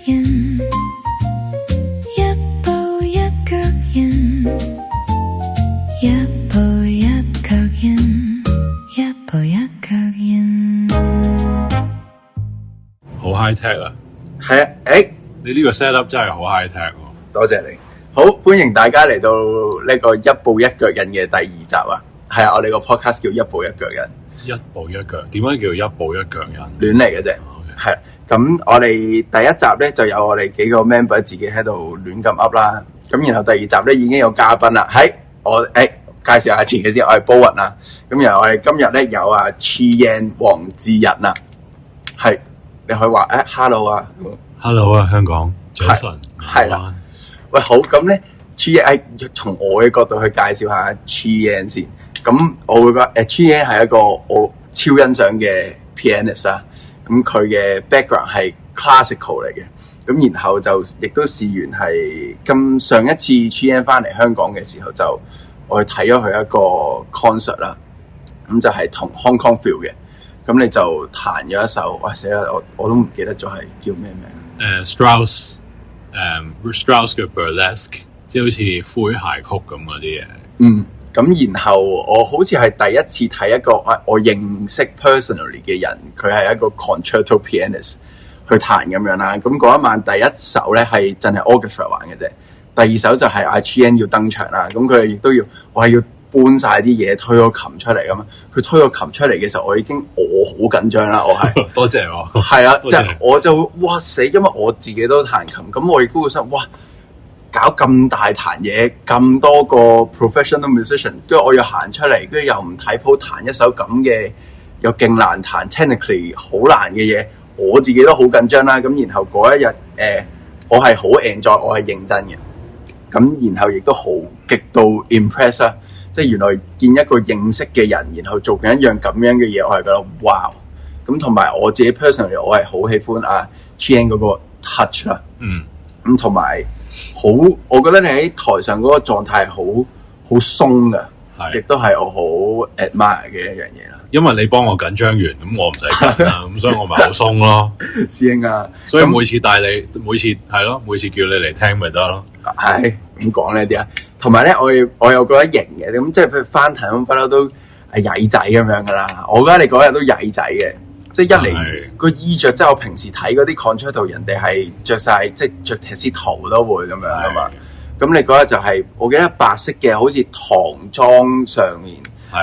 印，一步一腳印，一步一腳印，一步一腳印。好 high tech 啊！係啊，你呢個 set up 真係好 high tech 喎。多謝你。好，歡迎大家嚟到呢個一步一腳印嘅第二集啊！係啊，我哋個 podcast 叫一步一腳印。一步一腳，點解叫一步一腳印？亂嚟嘅啫。係咁我哋第一集咧就有我哋幾個 member 自己喺度亂咁 up 啦。咁然後第二集咧已經有嘉賓啦。係我介紹下前嘅先，我係 Bowen 啦。咁然後我哋今日咧有阿 Chian 黃智仁啊。係你可以話hello 啊 ，hello 啊，香港早晨，係啦。喂，好咁咧 Chian 從我嘅角度去介紹下 Chian 先。咁我會覺得Chian 係一個我超欣賞嘅 pianist 啦。咁佢嘅 background 係 classical 嚟嘅。咁然後就亦都試完係上一次 Chian 翻嚟香港嘅時候，就我去睇咗佢一個 concert 啦。咁就係同 Hong Kong Phil 嘅。咁你就彈咗一首，哇死啦！我都唔記得咗係叫咩名。Strauss 嘅 Burlesque， 即係好似詼諧曲咁嗰啲嘢。咁然後我好似係第一次睇一個我認識 personally 嘅人，佢係一個 concerto pianist 去彈咁樣啦。咁嗰一晚第一首咧係淨係 orchestra 玩嘅啫，第二首就係阿 Chian 要登場啦。咁佢亦都要，我係要搬晒啲嘢推個琴出嚟咁嘛。佢推個琴出嚟嘅時候，我好緊張啦，我係多謝我係啊，即係我就哇死，因為我自己都彈琴，咁我亦都會想哇。搞咁大壇嘢，咁多個 professional musician， 跟住我要行出嚟，跟住又唔睇譜彈一首咁嘅，又勁難彈 technically 好難嘅嘢，我自己都好緊張啦。咁然後嗰一日，我係好 enjoy，我係認真嘅。咁然後亦都好極度 impress 啦，即係原來見一個認識嘅人，然後做緊一樣咁樣嘅嘢，我係覺得哇！咁同埋我自己 personally， 我係好喜歡阿 Chian 嗰個 touch 啦。咁同埋。好，我覺得你喺台上嗰個狀態係好鬆㗎，亦都係我好 admire 嘅一樣嘢啦。因為你幫我緊張完，咁我唔使緊啦，咁所以我咪好鬆咯。師兄啊，所以每次帶你，每次叫你嚟聽咪得咯。係咁講呢啲啊，同埋咧，我又覺得型嘅，咁即係譬如翻彈不嬲都係曳仔咁樣噶啦。我覺得你嗰日都曳仔嘅。即係一嚟個衣着，即係我平時睇嗰啲 concerto，人哋係着晒，即係着 tuxedo 都會咁樣啊嘛。咁你嗰日就係、我記得白色嘅，好似唐裝上面，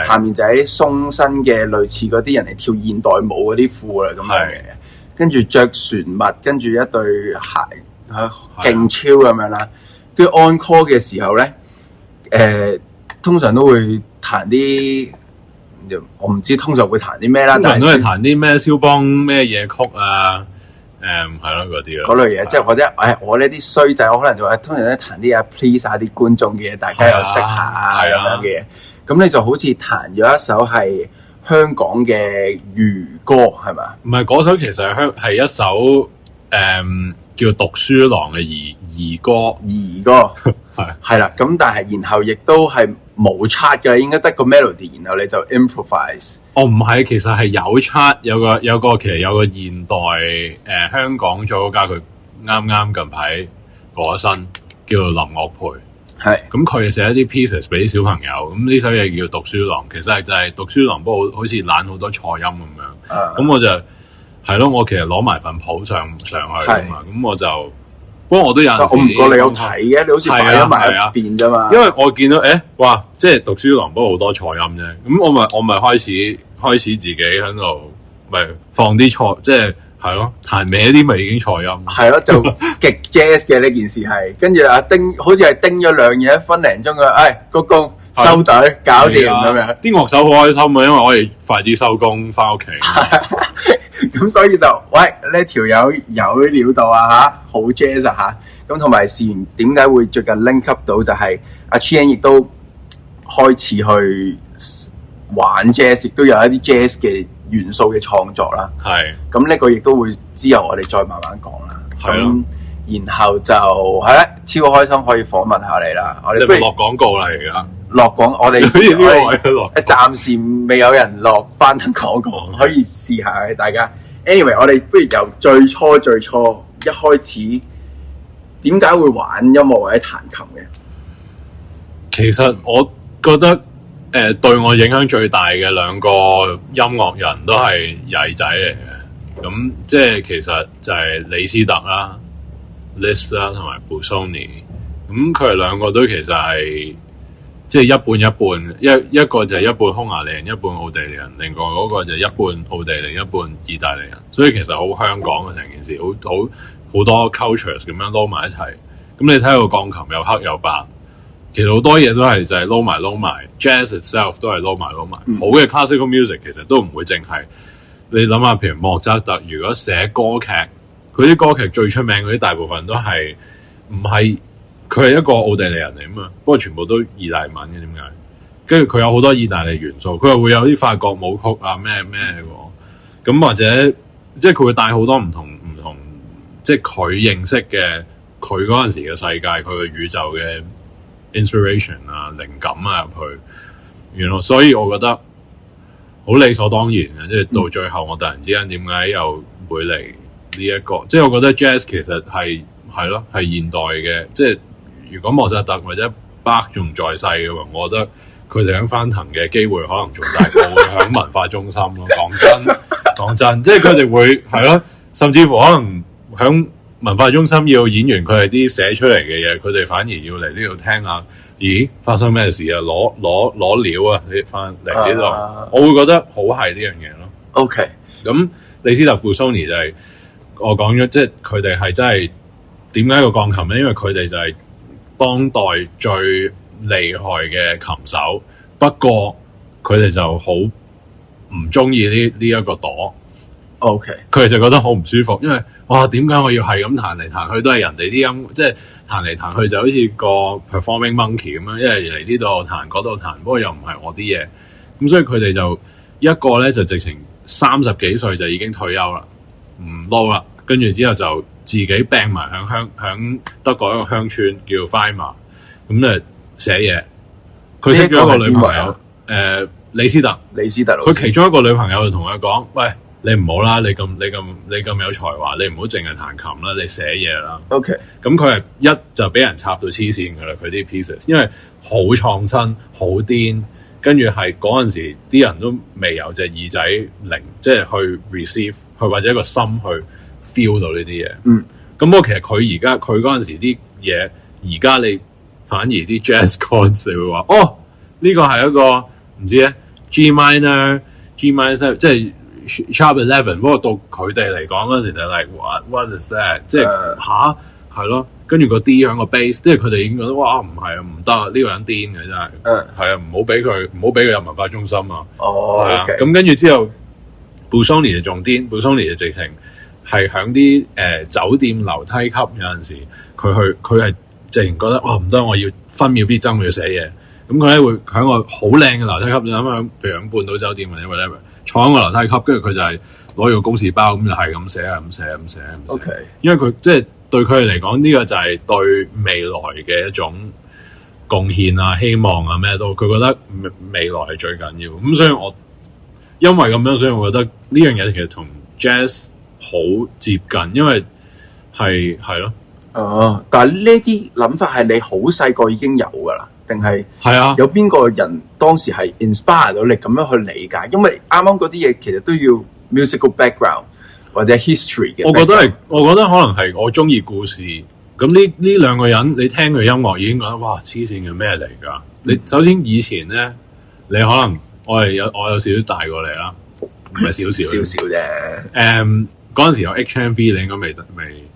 下面就係啲鬆身嘅，類似嗰啲人哋跳現代舞嗰啲褲啦咁樣嘅。跟住着船襪，跟住一對鞋，勁超咁樣啦。跟住 encore 嘅時候咧，通常都會彈啲。我唔知通常會彈啲咩啦，但係都係彈啲咩肖邦咩嘢曲啊，係咯嗰啲咯，嗰類嘢，即係或者我呢啲衰仔，我可能就通常咧彈啲please 下啲觀眾嘅嘢，大家又識下咁樣嘅嘢。咁你就好似彈咗一首係香港嘅漁歌，係咪？唔係嗰首，其實係一首叫讀書郎嘅兒歌係啦。咁但係然後亦都係。冇 chart 嘅，應該得個 melody， 然後你就 improvise。唔係，其實係有 chart， 有個其實有個現代香港作家，佢啱近排過咗身，叫做林樂培。係。咁佢寫一啲 pieces 俾啲小朋友，咁呢首嘢叫讀書郎，其實係就係讀書郎，不過好似懶好多錯音咁樣。咁我就係咯，我其實攞埋份譜上去㗎嘛，咁我就。不過我都有陣時，我唔覺你有睇嘅，你好似擺咗埋一邊啫嘛。因為我見到哇，即係讀書郎，不過好多錯音啫。咁我咪開始自己喺度，咪放啲錯，即係咯，彈歪啲咪已經錯音。係咯，就極 jazz 嘅呢件事係。跟住阿丁好似係叮咗2嘢1分零鐘嘅，鞠躬收隊搞掂咁樣。啲樂手好開心啊，因為我哋快啲收工翻屋企。咁所以就呢條友有料到啊嚇，好 jazz 啊嚇。咁同埋試完點解會最近 link up 到就係阿 Chian 亦都開始去玩 jazz， 亦都有一啲 jazz 嘅元素嘅創作啦。係。咁呢個亦都會之後我哋再慢慢講啦。係咯。然後就係啦，超開心可以訪問下你啦。我哋不如落廣告啦而家。落廣我哋暫時未有人落翻廣告，可以試下嘅大家。Anyway， 我哋不如由最初一一開始點解會玩音樂或者彈琴嘅？其實我覺得對我影響最大嘅兩個音樂人都係曳仔嚟嘅，咁即係其實就係李斯特啦、Liszt 啦同埋 Busoni， 咁佢哋兩個都其實係即係一半一半，一個就係一半匈牙利人，一半奧地利人，另外嗰個就係一半奧地利，一半意大利人，所以其實好香港嘅成件事，好多 cultures 咁樣撈埋一齊。咁你睇個鋼琴又黑又白。其實好多嘢都係就係撈埋 ，jazz itself 都係撈埋。好嘅 classical music 其實都唔會淨係你諗下，譬如莫扎特如果寫歌劇，佢啲歌劇最出名嗰啲大部分都係唔係佢係一個奧地利人嚟啊嘛，不過全部都意大利文嘅點解？跟住佢有好多意大利元素，佢又會有啲法國舞曲啊咩喎，咁或者即係佢會帶好多唔同，即係佢認識嘅佢嗰陣時嘅世界，佢嘅宇宙嘅。inspiration 啊，靈感啊入去，原來所以我覺得好理所當然嘅，即係到最後我突然之間點解又會嚟呢一個？即係我覺得 jazz 其實係咯，係現代嘅。即係如果莫扎特或者巴仲在世嘅話，我覺得佢哋響翻騰嘅機會可能仲大過響文化中心咯。講真，即係佢哋會係咯，甚至乎可能響文化中心要演員佢係啲寫出嚟嘅嘢，佢哋反而要嚟呢度聽下，咦發生咩事啊？攞料啊！你翻嚟呢度，我會覺得好係呢樣嘢咯。OK， 咁李斯特 Busoni 就係、我講咗，即係佢哋係真係點解個鋼琴咧？因為佢哋就係當代最厲害嘅琴手，不過佢哋就好唔中意呢一個朵。OK， 佢哋就覺得好唔舒服，因為哇，點解我要係咁彈嚟彈去都係人哋啲音，即係彈嚟彈去就好似個 performing monkey 咁樣，因為嚟呢度彈嗰度彈，不過又唔係我啲嘢，咁所以佢哋就一個咧就直情30幾歲就已經退休啦，唔撈啦，跟住之後就自己病埋響德國一個鄉村叫 Weimar， 咁咧寫嘢，佢識咗一個女朋友，李斯特，佢其中一個女朋友就同佢講，喂。你唔好啦，你咁有才華，你唔好淨係彈琴啦，你寫嘢啦。OK， 咁佢係一就俾人插到黐線噶啦，佢啲 pieces， 因為好創新、好癲，跟住係嗰陣時啲人都未有隻耳仔靈，即係去 receive， 去或者一個心去 feel 到呢啲嘢。咁我其實佢嗰陣時啲嘢，而家你反而啲 jazz chords 會話，哦呢個係一個唔知咧 G minor 即係。Sharp 11， 不過到佢哋嚟講嗰陣時就係 what is that？ 即係吓係咯，跟住個 D 響個 bass， 即係佢哋已經覺得哇唔係啊，唔得啊，呢個人癲嘅真係，係啊，唔好俾佢入文化中心啊。係啊，咁跟住之後 Busoni 就仲癲 ，Busoni 就直情係響啲酒店樓梯級有陣時，佢係直情覺得哇唔得，我要分秒必爭，我要寫嘢。咁佢咧會響個好靚嘅樓梯級，你諗下，譬如響半島酒店或者 whatever。坐喺個樓梯級，跟住佢就係攞個公事包，咁就係咁寫。OK， 因為佢即係對佢哋嚟講，呢個就係對未來嘅一種貢獻啊、希望啊咩都，佢覺得未來係最緊要。咁所以我因為咁樣，所以我覺得呢樣嘢其實同 jazz 好接近，因為係咯。哦，但係呢啲諗法係你好細個已經有㗎啦。定係啊，有邊個人當時係 inspire 到你咁樣去理解？因為啱啱嗰啲嘢其實都要 musical background 或者 history 嘅。我覺得可能係我中意故事。咁呢兩個人，你聽佢音樂已經覺得哇黐線嘅咩嚟㗎？你首先以前咧，你可能我有少少大過你啦，唔係少少啫。嗰陣時有 HMV， 你應該未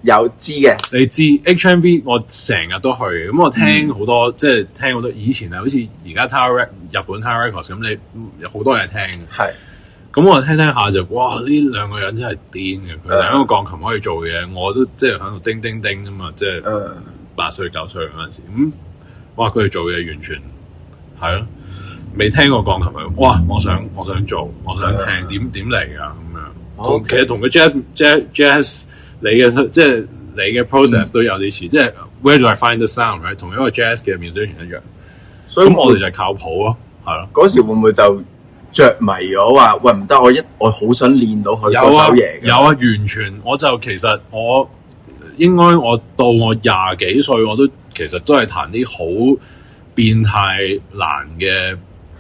有知嘅。你知 HMV， 我成日都去，咁我聽好多，即係聽好多。以前係好似而家 Tower 日本 Tower Records 咁，你有好多嘢聽。係。咁我聽下就，哇！呢兩個人真係癲嘅，佢哋一個鋼琴可以做嘅嘢，我都即係喺度叮叮叮啊嘛，即係8歲9歲嗰陣時，咁哇佢哋做嘅嘢完全係咯，未聽過鋼琴嘅，哇！我想做，我想聽，點嚟㗎咁樣。Okay. 其實同個 jazz 你嘅即係你嘅 process 都有啲似，即係 where do I find the sound， right？ 同一個 jazz 嘅 musician 一樣，所以咁我哋就係靠譜咯，係咯。嗰時會唔會就着迷咗話，喂唔得，我好想練到佢嗰首嘢？有啊，完全我就其實我應該我到我廿幾歲，我都其實都係彈啲好變態難嘅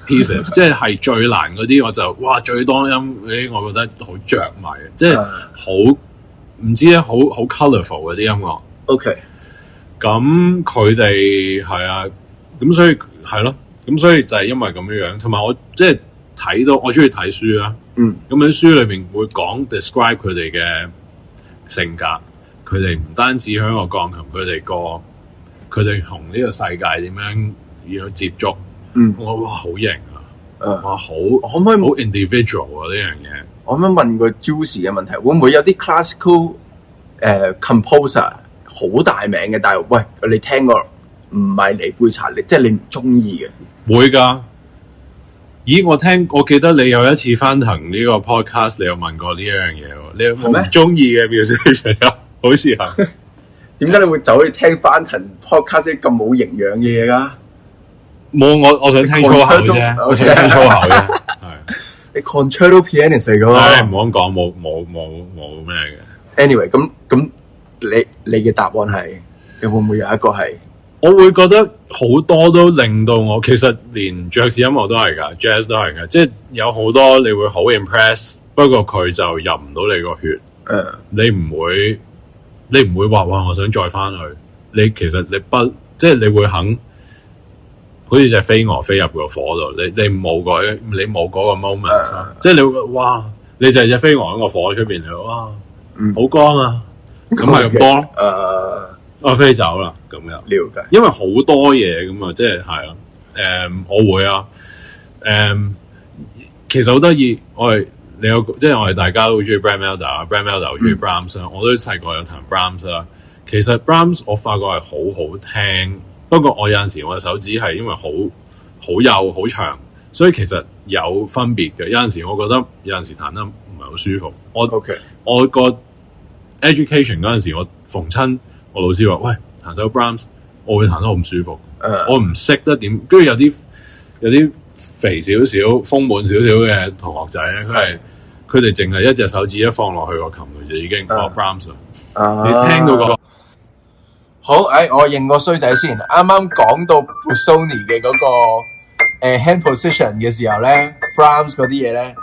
pieces， 即係最難嗰啲，我就哇最多音嗰啲，我覺得好着迷，即係好唔知咧，好 colourful 嗰啲音樂。OK， 咁佢哋係啊，咁所以係咯，咁所以就係因為咁樣樣，同埋我即係睇到我中意睇書啦。咁喺書裏面會講 describe 佢哋嘅性格，佢哋唔單止喺個鋼琴，佢哋同呢個世界點樣要接觸。我哇好型啊！哇好，可唔可以好 individual 啊呢樣嘢？我可唔可以問個 juicy 嘅問題？會唔會有啲 classical composer 好大名嘅，但係喂你聽過唔係你杯茶，即係你唔中意嘅？會㗎。咦，我記得你有一次翻騰呢個 podcast， 你有問過呢一樣嘢喎，你有冇唔中意嘅 musician 啊？好似係。點解你會走去聽翻騰 podcast 啲咁冇營養嘅嘢㗎？冇，我想聽粗口啫，我想聽粗口啫。係。你 concerto pianist 嚟㗎喎。唉，唔好咁講，冇咩嘅。Anyway，咁你嘅答案係，你會唔會有一個係？我會覺得好多都令到我，其實連爵士音樂都係㗎 ，jazz 都係㗎，即係有好多你會好 impress， 不過佢就入唔到你個血。你唔會話哇，我想再翻去。其實即係你會肯，好似隻飛蛾飛入個火度，你冇嗰個 moment，即係你會哇，你就係隻飛蛾喺個火出邊，你哇，好光啊，咁係咁多咯。我飛走啦，咁樣。了解。因為好多嘢咁啊，即係係啊。我會啊。其實好得意，即係我哋大家都好中意 Brad Mehldau，Brad Mehldau 好中意 Brahms 啦。我都細個有彈 Brahms 啦。其實 Brahms 我發覺係好好聽，不過我有陣時我嘅手指係因為好幼好長，所以其實有分別嘅。有陣時我覺得有陣時彈得唔係好舒服。我個 education 嗰陣時，我逢親。我老師話：喂，彈首 Brahms， 我會彈得好唔舒服。我唔識得點，跟住有啲肥少少、豐滿少少嘅同學仔咧，佢哋淨係一隻手指一放落去個琴度就已經學 Brahms 啦。你聽到個好，我認個衰仔先。啱啱講到 Busoni 嘅嗰個hand position 嘅時候咧 ，Brahms 嗰啲嘢咧，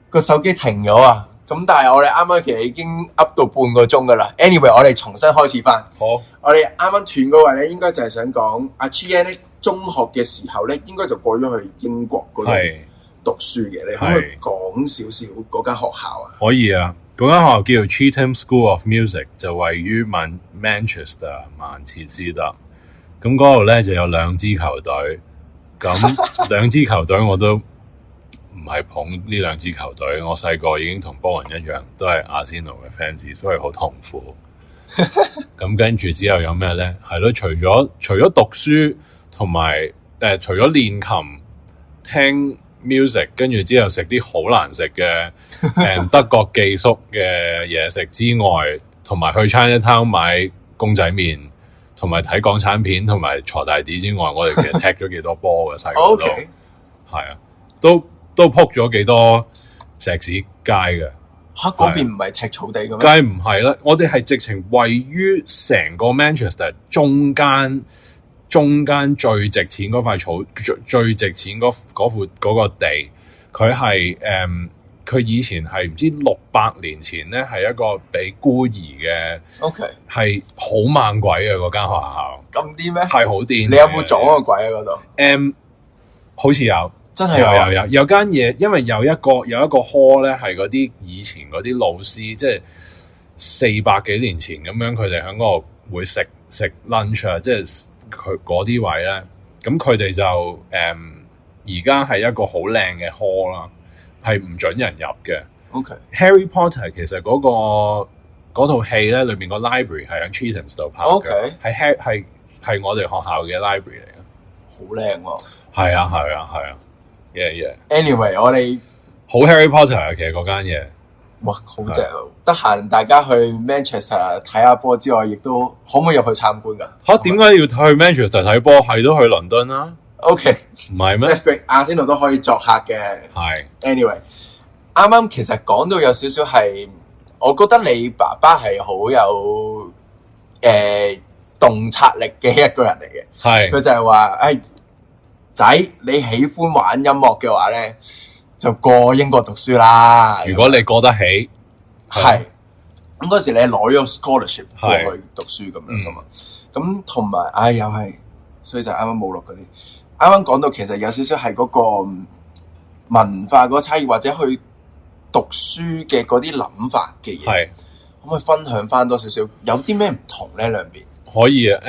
個手機停咗啊！咁但係我哋啱啱其實已經 up 到半個鐘噶啦。Anyway， 我哋重新開始翻。好，我哋啱啱斷嗰位咧，應該就係想講阿 Gian 咧，中學嘅時候咧，應該就過咗去英國嗰度讀書嘅。你可唔可以講少少嗰間學校啊？可以啊，嗰間學校叫做 Cheetham School of Music， 就位於Manchester 曼徹斯特。咁嗰度咧就有兩支球隊，咁兩支球隊我都唔係捧呢兩支球隊，我細個已經同波人一樣，都係阿仙奴嘅 fans， 所以好痛苦。咁跟住之後有咩咧？係咯，除咗讀書同埋除咗練琴、聽 music， 跟住之後食啲好難食嘅德國寄宿嘅嘢食之外，同埋去 Chinatown 買公仔麵，同埋睇港產片，同埋鋤大 D 之外，我哋其實踢咗幾多波嘅細個都係啊，都撲咗幾多石屎街嘅嚇，嗰邊唔係踢草地嘅咩？梗係唔係啦，我哋係直情位於成個 Manchester 中間最值錢嗰塊草，最值錢嗰個地，佢係佢以前係唔知600年前咧，係一個俾孤兒嘅，OK，係好猛鬼嘅嗰間學校。咁啲咩？係好癲。你有冇撞個鬼喺嗰度？好似有。真係有間嘢，因為有一個 hall 咧，係嗰啲以前嗰啲老師，即係400幾年前咁樣，佢哋喺嗰度會食 lunch 啊，即係佢嗰啲位咧，咁佢哋就而家係一個好靚嘅 hall 啦，係唔準人入嘅。OK，Harry Potter 其實嗰套戲咧，裏面個 library 係喺 Cheetham 度拍嘅。OK，係我哋學校嘅 library 嚟嘅，好靚喎。係啊。Anyway， 我哋好 Harry Potter 啊，其實嗰間嘢，哇，好正！得閒大家去 Manchester 睇下波之外，亦都可唔可以入去參觀㗎？嚇，點解要去 Manchester 睇波？係都去倫敦啦。OK，唔係咩？ That's great， 阿仙奴都可以作客嘅。係。Anyway， 啱啱其實講到有少少係，我覺得你爸爸係好有洞察力嘅一個人嚟嘅。係佢就係話：仔，你喜歡玩音樂嘅話咧，就過英國讀書啦。如果你過得起，係咁嗰時你攞咗 scholarship 過去讀書咁樣噶嘛。咁同埋又係，所以就啱啱冇錄嗰啲。啱啱講到其實有少少係嗰個文化嗰個差異，或者去讀書嘅嗰啲諗法嘅嘢，係可唔可以分享翻多少少？有啲咩唔同咧？兩邊可以啊。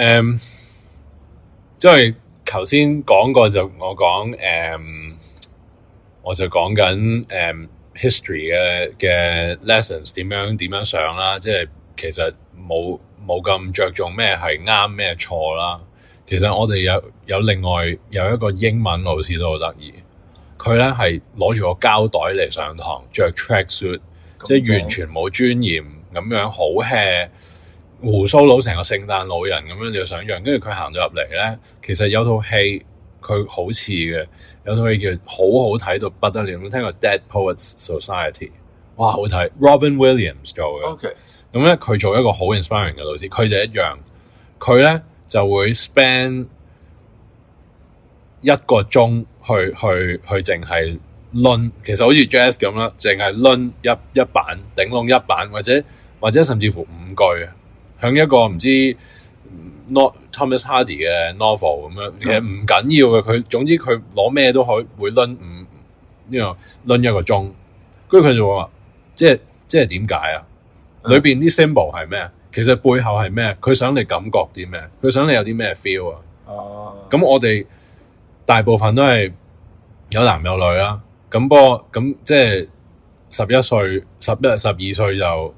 即係頭先講過就我講我就講緊history 嘅 lessons 點樣上啦。即係其實冇咁着重咩係啱咩錯啦。其實我哋有另外有一個英文老師都好得意，佢咧係攞住個膠袋嚟上堂，着 track suit， 即係完全冇尊嚴咁樣，好 hea， 鬍鬚佬成個聖誕老人咁樣，你就想象。跟住佢行到入嚟咧，其實有套戲佢好似嘅，有套戲叫好睇到不得了。有冇聽過 Dead Poets Society？ 哇，好睇 ，Robin Williams 做嘅。OK， 咁咧佢做一個好 inspiring 嘅老師，佢就一樣，佢咧就會 spend 一個鐘去淨係論，其實好似 jazz 咁啦，淨係論一版，頂籠一版，或者甚至乎5句，響一個唔知 Thomas Hardy 嘅 novel 咁樣，其實唔緊要嘅，佢總之佢攞咩都可以會論論一個鐘，跟住佢就話，即係點解啊？裏邊啲 symbol 係咩？其實背後係咩？佢想你感覺啲咩？佢想你有啲咩 feel 啊？咁我哋大部分都係有男有女啦。咁不過咁即係11歲、12歲就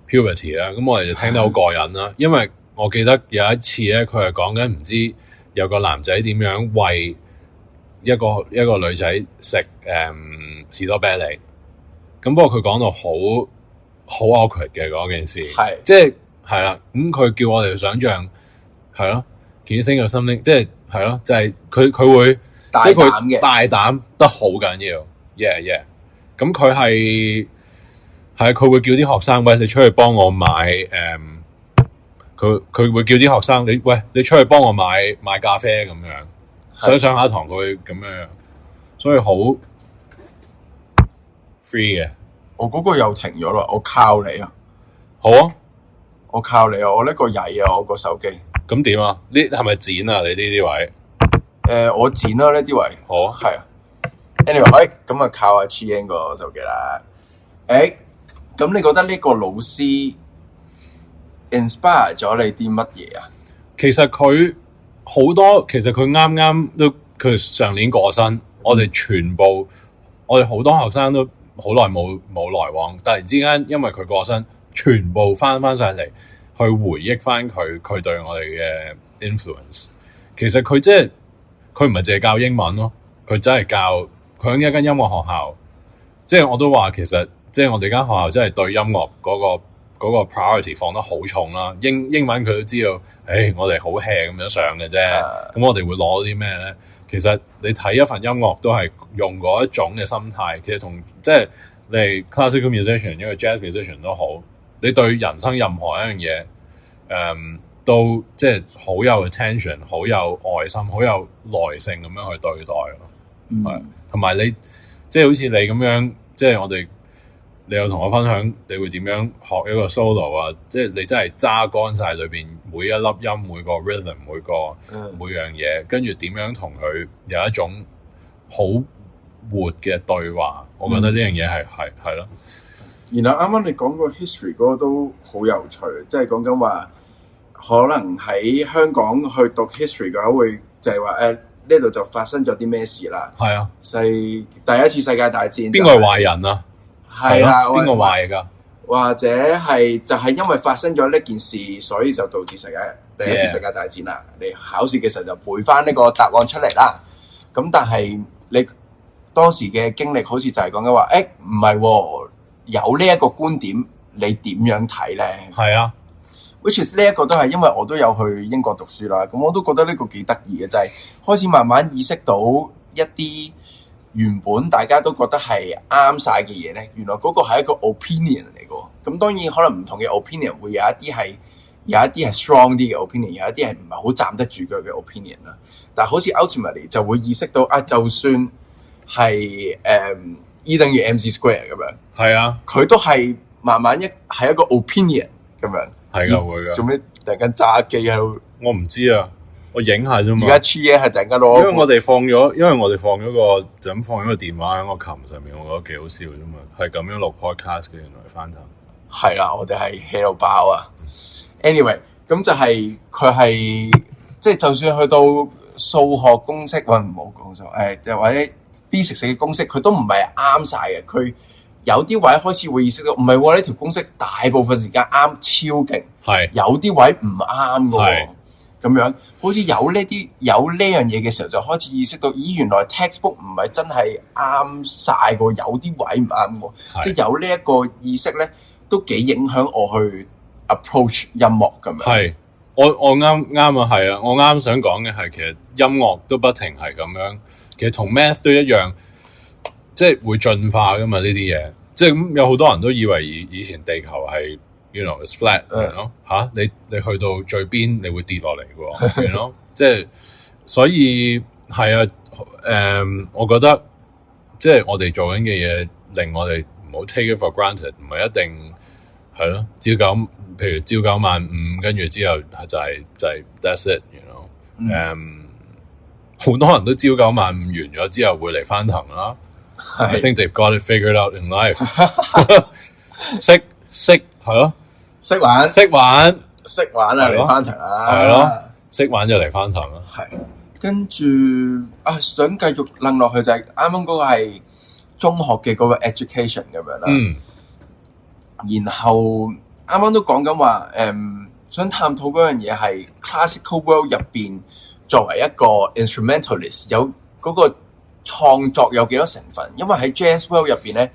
puberty 啦。咁我哋就聽得好過癮啦。因為我記得有一次咧，佢係講緊唔知有個男仔點樣餵一個女仔食士多啤梨。咁不過佢講到好 awkward 嘅嗰件事，即係啦。咁佢叫我哋想象係咯，見星有心靈，即係咯，就係佢會大膽嘅，大膽得好緊要 ，yeah。咁佢係佢會叫啲學生，喂，你出去幫我買佢會叫啲學生，你出去幫我買咖啡咁樣，上下堂佢會咁樣，所以好 free 嘅。我嗰個又停咗啦，我靠你啊！好啊，我靠你啊！我呢個曳啊，我個手機。咁點啊？呢係咪剪啊？你呢啲位？我剪啦呢啲位。好啊，係啊。Anyway，咁啊靠阿 Chian 個手機啦。咁你覺得呢個老師 inspire 咗你啲乜嘢啊？其實佢好多，其實佢啱啱都佢上年過身，我哋好多學生都好耐冇來往，突然之間因為佢過身，全部翻上嚟去回憶翻佢對我哋嘅 influence。其實佢佢唔係淨係教英文咯，佢真係教佢喺一間音樂學校。即係我都話其實即係我哋間學校真係對音樂嗰個 priority 放得好重啦。英文佢都知道，我哋好 hea 咁樣上嘅啫。咁我哋會攞啲咩咧？其實你睇一份音樂都係用嗰一種嘅心態，其實同即係你 classical musician 一個 jazz musician 都好，你對人生任何一樣嘢，都即係好有 attention， 好有愛心，好有耐性咁樣去對待咯。係，同埋你即係好似你咁樣，即係你有同我分享，你會點樣學一個 solo 啊？即係你真係揸乾晒裏邊每一粒音、每個 rhythm、每樣嘢，跟住點樣同佢有一種好活嘅對話？我覺得呢樣嘢係咯。然後啱啱你講個 history 嗰個都好有趣，即係講緊話可能喺香港去讀 history 嘅話，會就係話呢度就發生咗啲咩事啦。係啊，第一次世界大戰，邊個係壞人啊？係啦，邊個壞㗎？或者係就係因為發生咗呢件事，所以就導致第一次世界大戰啦。你考試嘅時候就背翻呢個答案出嚟啦。咁但係你當時嘅經歷好似就係講緊話，唔係喎，有呢一個觀點，你點樣睇咧？係啊 ，which is 呢一個都係因為我都有去英國讀書啦。咁我都覺得呢個幾得意嘅，就係開始慢慢意識到一啲原本大家都覺得係啱晒嘅嘢咧，原來嗰個係一個 opinion 嚟嘅。咁當然可能唔同嘅 opinion 會有一啲係有一啲係 strong 啲嘅 opinion，有一啲係唔係好站得住腳嘅 opinion 啦。但係好似 ultimately 就會意識到啊，就算係E 等於 MC square 咁樣，係啊，佢都係慢慢係一個 opinion 咁樣。係㗎會㗎。做咩突然間揸機喺度？我唔知啊，我影下啫嘛。而家 G 嘢係突然間攞，因為我哋放咗個就咁放咗個電話喺個琴上面，我覺得幾好笑啫嘛。係咁樣錄 podcast 嘅，原來翻頭。係啦，我哋係 hea 到爆啊！Anyway，咁就係佢係即係就算去到數學公式，喂唔好講數，又或者 physics 嘅公式，佢都唔係啱晒嘅。佢有啲位開始會意識到，唔係喎，呢條公式大部分時間啱超勁，係有啲位唔啱嘅喎。咁樣好似有呢樣嘢嘅時候，就開始意識到，咦，原來 textbook 唔係真係啱晒喎，有啲位唔啱喎，即係有呢一個意識咧，都幾影響我去 approach 音樂咁樣。係，我啱啊，係啊，我啱想講嘅係其實音樂都不停係咁樣，其實同 math 都一樣，即係會進化噶嘛呢啲嘢，即係咁有好多人都以為以前地球係。You know, it's flat，嚇你去到最邊，你會跌落嚟嘅喎，you know，即係所以係啊，我覺得即係我哋做緊嘅嘢，令我哋唔好 take it for granted，唔係一定係咯，譬如朝九晚五，跟住之後就係 that's it，you know，好多人都朝九晚五完咗之後會嚟翻騰啦，I think they've got it figured out in life， 識係咯。識玩啊！嚟翻騰啦，係咯，識玩就嚟翻騰啦。係，跟住想繼續諗落去就係啱啱嗰個係中學嘅嗰個 education 咁樣啦。然後啱啱都講緊話，想探討嗰樣嘢係 classical world 入邊作為一個 instrumentalist 有嗰個創作有幾多成分？因為喺 jazz world 入邊咧。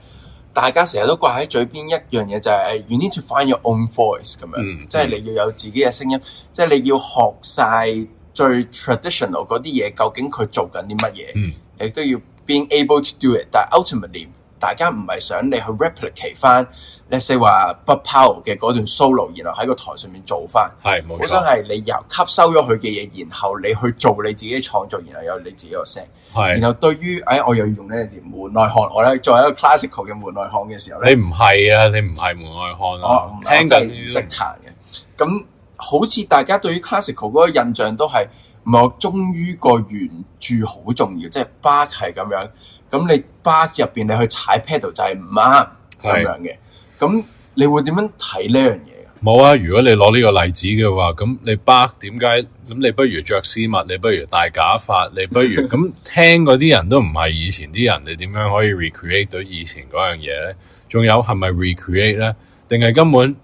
大家成日都掛喺嘴邊一樣嘢就係 you need to find your own voice 咁樣，即係你要有自己嘅聲音，即係你要學晒最 traditional 嗰啲嘢，究竟佢做緊啲乜嘢，你都要 being able to do it。但係 ultimately 大家唔係想你去 replicate 翻 let's say 話 Bud Powell 嘅嗰段 solo， 然後喺個台上面做翻，係冇錯。好想係你由吸收咗佢嘅嘢，然後你去做你自己嘅創作，然後有你自己個聲。然後對於我又要用呢個字門外漢，我咧作為一個 classical 嘅門外漢嘅時候咧，你唔係啊，你唔係門外漢啊，聽緊識彈嘅。咁好似大家對於 classical 嗰個印象都係唔係我忠於個原著好重要，即係 Bach 係咁樣。咁你 Bach 入邊你去踩 pedal 就係唔啱咁樣嘅。咁你會點樣睇呢樣嘢？冇啊！如果你攞呢個例子嘅話，咁你 Bach 點解？咁你不如着絲襪，你不如戴假髮，你不如咁聽嗰啲人都唔係以前啲人，你點樣可以 recreate 到以前嗰樣嘢咧？仲有係咪 recreate 咧？定係根本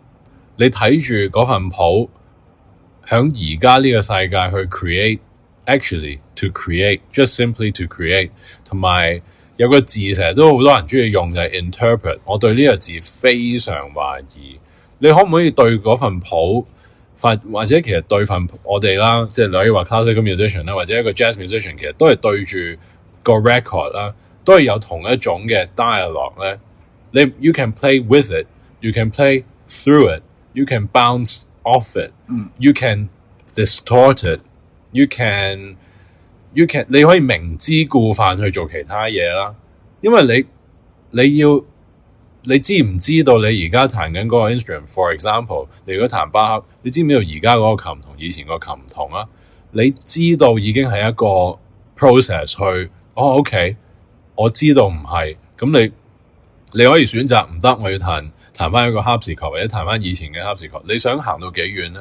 你睇住嗰份譜，響而家呢個世界去 create，actually to create，just simply to create， 同埋有個字成日都好多人中意用就係 interpret， 我對呢個字非常懷疑。你可唔可以對嗰份譜，或者其實對份我哋啦，即係例如話 classical musician 啦，或者一個 jazz musician， 其實都係對住個 record 啦，都係有同一種嘅 dialogue 咧。你 you can play with it，you can play through it，you can bounce off it，you can distort it，you can 你可以明知故犯去做其他嘢啦，因為你知唔知道你而家彈緊嗰個 instrument？For example， 你如果彈巴赫，你知唔知道而家嗰個琴同以前個琴唔同啊？你知道已經係一個 process 去，OK， 我知道唔係，咁你可以選擇唔得，我要彈翻一個哈士球，或者彈翻以前嘅哈士球。你想行到幾遠咧？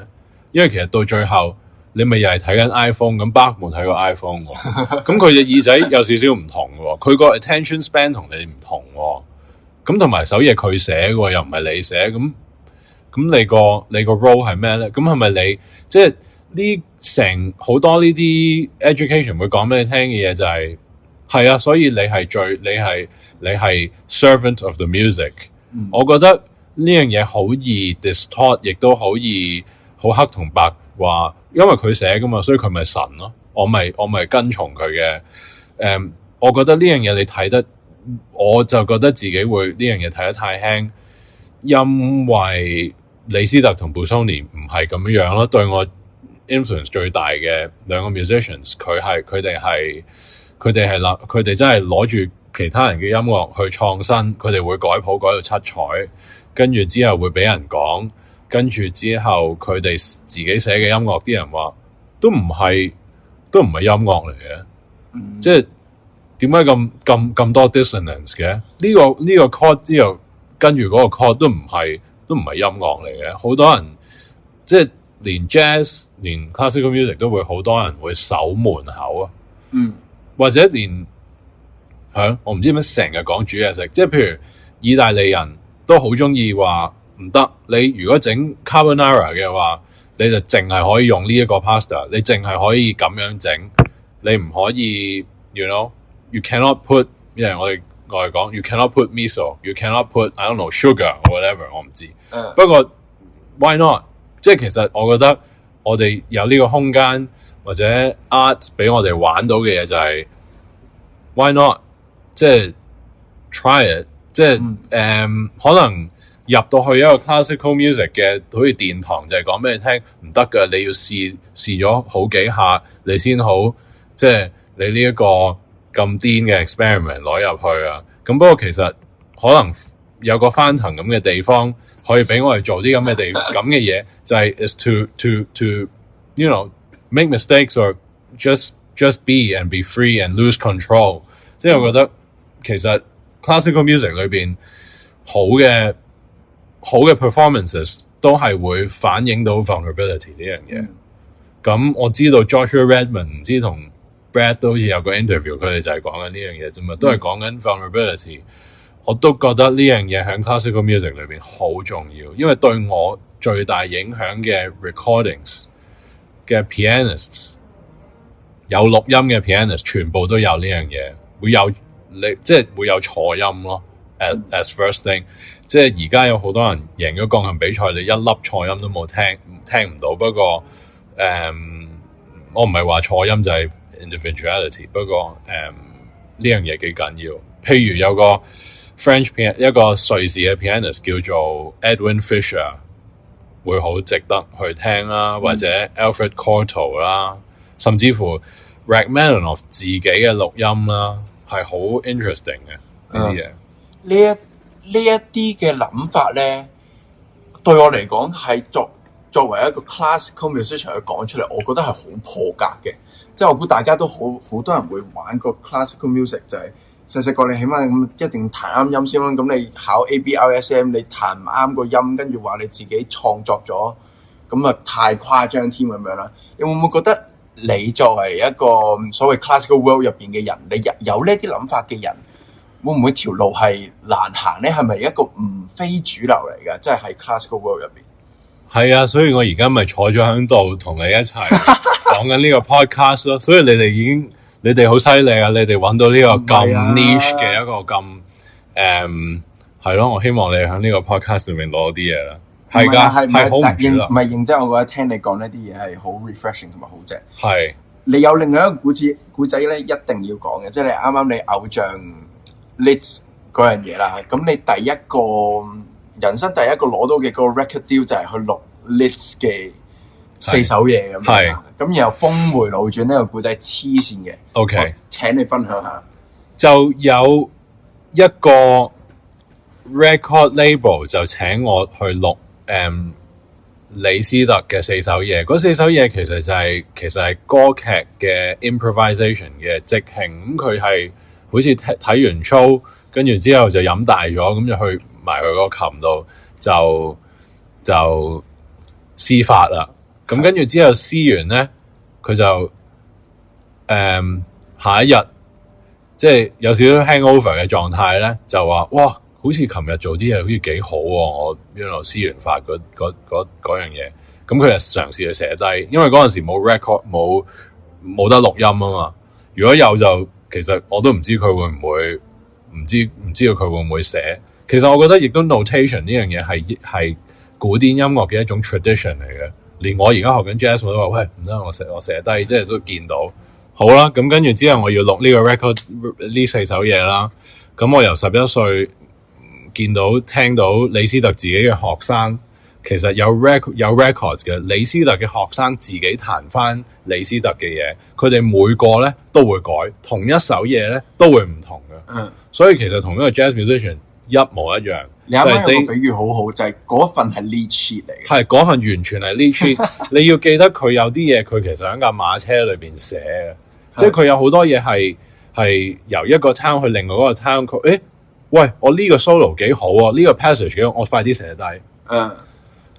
因為其實到最後，你咪又係睇緊 iPhone， 咁巴赫冇睇過 iPhone 喎，咁佢嘅耳仔有少少唔同喎，佢個 attention span 同你唔同喎。咁同埋首嘢佢寫嘅又唔係你寫，咁你個 role 係咩咧？咁係咪你即係呢成好多呢啲 education 會講俾你聽嘅嘢就係啊，所以你係 servant of the music。我覺得呢樣嘢好易 distort， 亦都好易好黑同白話，因為佢寫噶嘛，所以佢咪神咯。我咪跟從佢嘅。我覺得呢樣嘢你睇得。我就覺得自己會呢樣嘢睇得太輕，因為李斯特同 Busoni 唔係咁樣咯，對我 influence 最大嘅兩個 musicians，佢哋真係攞住其他人嘅音樂去創新，佢哋會改譜改到七彩，跟住之後會俾人講，跟住之後佢哋自己寫嘅音樂，啲人話都唔係音樂嚟嘅，即係點解咁多 dissonance 嘅？呢個 chord 之後跟住嗰個 chord 都唔係音樂嚟嘅，好多人即係連 jazz 連 classical music 都會好多人會守門口啊，或者連我唔知點解成日講煮嘢食，即係譬如意大利人都好中意話唔得，你如果整 carbonara 嘅話，你就淨係可以用呢一個 pasta， 你淨係可以咁樣整，你唔可以 you cannot put， 因為我哋講 you cannot put miso， you cannot put I don't know sugar or whatever， 我唔知。不過 why not？ 即係其實我覺得我哋有呢個空間或者 art 俾我哋玩到嘅嘢就係 why not？ 即係 try it， 即係可能入到去一個 classical music 嘅好似殿堂，就係講俾你聽唔得㗎，你要試咗好幾下你先好，即係你呢一個咁癲嘅 experiment 攞入去啊。咁不過其實可能有個翻騰咁嘅地方可以俾我哋做啲咁嘅嘢，就係 is to you know make mistakes or just be and be free and lose control。即係我覺得其實 classical music 裏邊好嘅 performances 都係會反映到 vulnerability 呢樣嘢。咁我知道 Joshua Redman 唔知同 Brad 都好似有個 interview， 佢哋就係講緊呢樣嘢啫嘛，都係講緊 vulnerability。我都覺得呢樣嘢喺 classical music 裏邊好重要，因為對我最大影響嘅 recordings 嘅 pianists 有錄音嘅 pianists 全部都有呢樣嘢，即係會有錯音咯。as first thing， 即係而家有好多人贏咗鋼琴比賽，你一粒錯音都冇聽唔到。不過我唔係話錯音就係 individuality， 不過呢樣嘢幾緊要。譬如有個 French 一個瑞士嘅 pianist 叫做 Edwin Fischer， 會好值得去聽啦，或者 Alfred Cortot 啦，甚至乎 Rachmaninoff 自己嘅錄音啦，係好 interesting 嘅呢啲嘢。呢一啲嘅諗法咧，對我嚟講係作為一個 classical musician 去講出嚟，我覺得係好破格嘅。即係我估大家都好多人會玩個 classical music， 就係細細個你起碼咁一定彈啱音先啦。咁你考 ABRSM， 你彈唔啱個音，跟住話你自己創作咗，咁啊太誇張添咁樣啦。你會唔會覺得你作為一個所謂 classical world 入邊嘅人，你有呢啲諗法嘅人？會唔會條路係難行咧？係咪一個唔非主流嚟嘅？即係喺 classical world 入邊。係啊，所以我而家咪坐咗喺度同你一齊講緊呢個 podcast 咯。所以你哋好犀利啊！你哋揾到呢個咁 niche 嘅一個咁係咯。我希望你喺呢個 podcast 裏面攞啲嘢啦。係㗎，係好唔主流。唔係認真，我覺得聽你講呢啲嘢係好 refreshing 同埋好正。係。你有另外一個故仔咧，一定要講嘅，即係你啱啱你偶像Litz 嗰樣嘢啦，咁你人生第一個攞到嘅嗰個 record deal 就係去錄 Litz 嘅4首嘢咁樣，咁然後峰迴路轉呢個故仔黐線嘅。OK， 請你分享下。就有一個 record label 就請我去錄李斯特嘅4首嘢，嗰4首嘢其實係歌劇嘅 improvisation 嘅即興，咁佢係。好似睇完 show， 跟住之後就飲大咗，咁就去埋佢個琴度就試法啦。咁跟住之後試完咧，佢就下一日即係有少少 hangover 嘅狀態咧，就話哇，好似琴日做啲嘢好似幾好喎。我一路試完法嗰樣嘢，咁佢就嘗試去寫低，因為嗰陣時冇 record 冇得錄音啊嘛。如果有就其實我都唔知佢會唔會，唔知道佢會唔會寫。其實我覺得亦都 notation 呢樣嘢係古典音樂嘅一種 tradition 嚟嘅。連我而家學緊 jazz 我都話喂，唔得，我寫低，即係都見到。好啦，咁跟住之後我要錄呢個 record 呢4首嘢啦。咁我由11歲見到聽到李斯特自己嘅學生其實有 records 嘅，李斯特嘅學生自己彈翻李斯特嘅嘢，佢哋每個咧都會改，同一首嘢咧都會唔同嘅。所以其實同一個 jazz musician 一模一樣。你啱啱有個比喻好好，就係嗰份係 lead sheet 嚟嘅。係嗰份完全係 lead sheet 你要記得佢有啲嘢佢其實喺架馬車裏邊寫嘅，即係佢有好多嘢係由一個 town 去另外嗰個 town。佢喂，我呢個 solo 幾好啊，呢個 passage 幾好，我快啲寫低。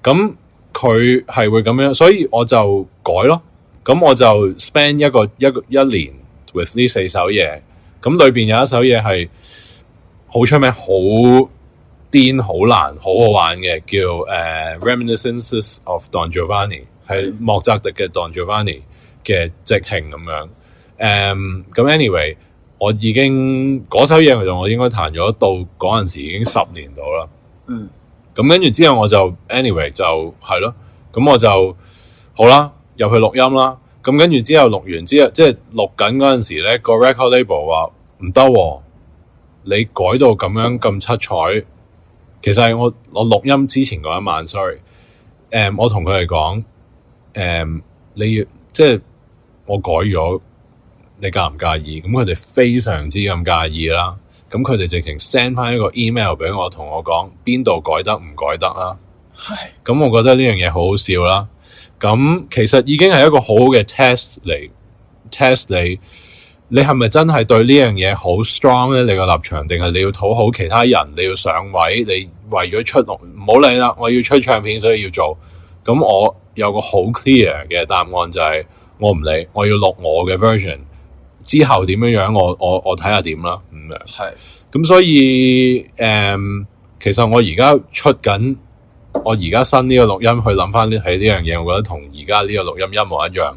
咁佢係會咁樣，所以我就改咯。咁我就 spend 一年 with 呢4首嘢。咁裏邊有一首嘢係好出名、好癲、好難、好好玩嘅，叫Reminiscences of Don Giovanni， 係莫扎特嘅 Don Giovanni 嘅即興咁樣。咁 anyway， 我已經嗰首嘢我應該彈咗到嗰陣時已經10年到啦。咁跟住之後我就 anyway 就係咯，咁我就好啦，入去錄音啦。咁跟住之後錄完之後，即係錄緊嗰陣時咧，個 record label 話唔得喎，你改到咁樣咁七彩。其實係我錄音之前嗰一晚 ，sorry， 我同佢哋講，你要即係我改咗，你介唔介意？咁佢哋非常之咁介意啦。咁佢哋直情 send 翻一個 email 俾我，同我講邊度改得唔改得啦。係，咁我覺得呢樣嘢好好笑啦。咁其實已經係一個好好嘅 test 嚟 test 你係咪真係對呢樣嘢好 strong 咧？你個立場，定係你要討好其他人，你要上位，你為咗出唔好理啦，我要出唱片所以要做。咁我有個好 clear 嘅答案就係我唔理，我要錄我嘅 version。之後點樣我睇下點啦，咁樣。係。咁所以其實我而家出緊，我而家新呢個錄音去諗翻起呢樣嘢，我覺得同而家呢個錄音一模一樣。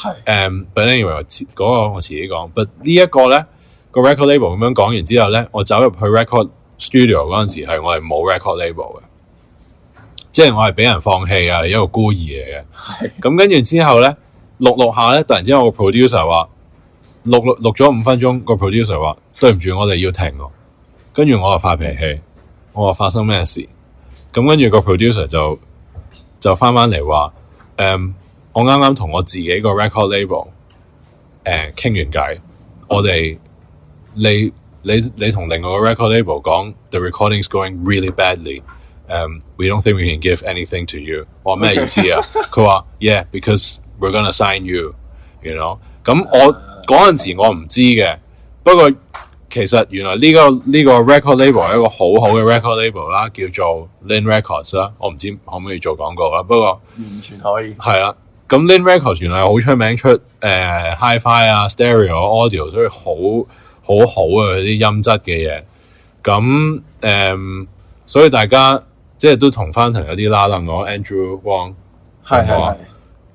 係。but anyway 嗰個我遲啲講。but 呢一個咧個 record label 咁樣講完之後咧，我走入去 record studio 嗰陣時係我係冇 record label 嘅，即係我係俾人放棄啊，一個孤兒嚟嘅。係。咁跟住之後咧錄下咧，突然之間我個 producer 話。錄咗5分鐘，個 producer 話對唔住，我哋要停喎。跟住我就發脾氣，我話發生咩事？咁跟住個 producer 就翻嚟話，我啱啱同我自己個 record label 傾完偈，我哋你同另外個 record label 講 the recording is going really badly，we don't think we can give anything to you。我話咩意思啊？佢話 yeah because we're gonna sign you，you know。咁我嗰陣時我唔知嘅，不過其實原來呢個 record label 係一個好好嘅 record label 啦，叫做 Lin Records 啦。我唔知可唔可以做廣告啦，不過完全可以。係啦，咁 Lin Records 原來好出名出Hi-Fi 啊、Stereo Audio， 所以好啊啲音質嘅嘢。咁所以大家即係都同翻同有啲啦，例如我 Andrew Wong 係。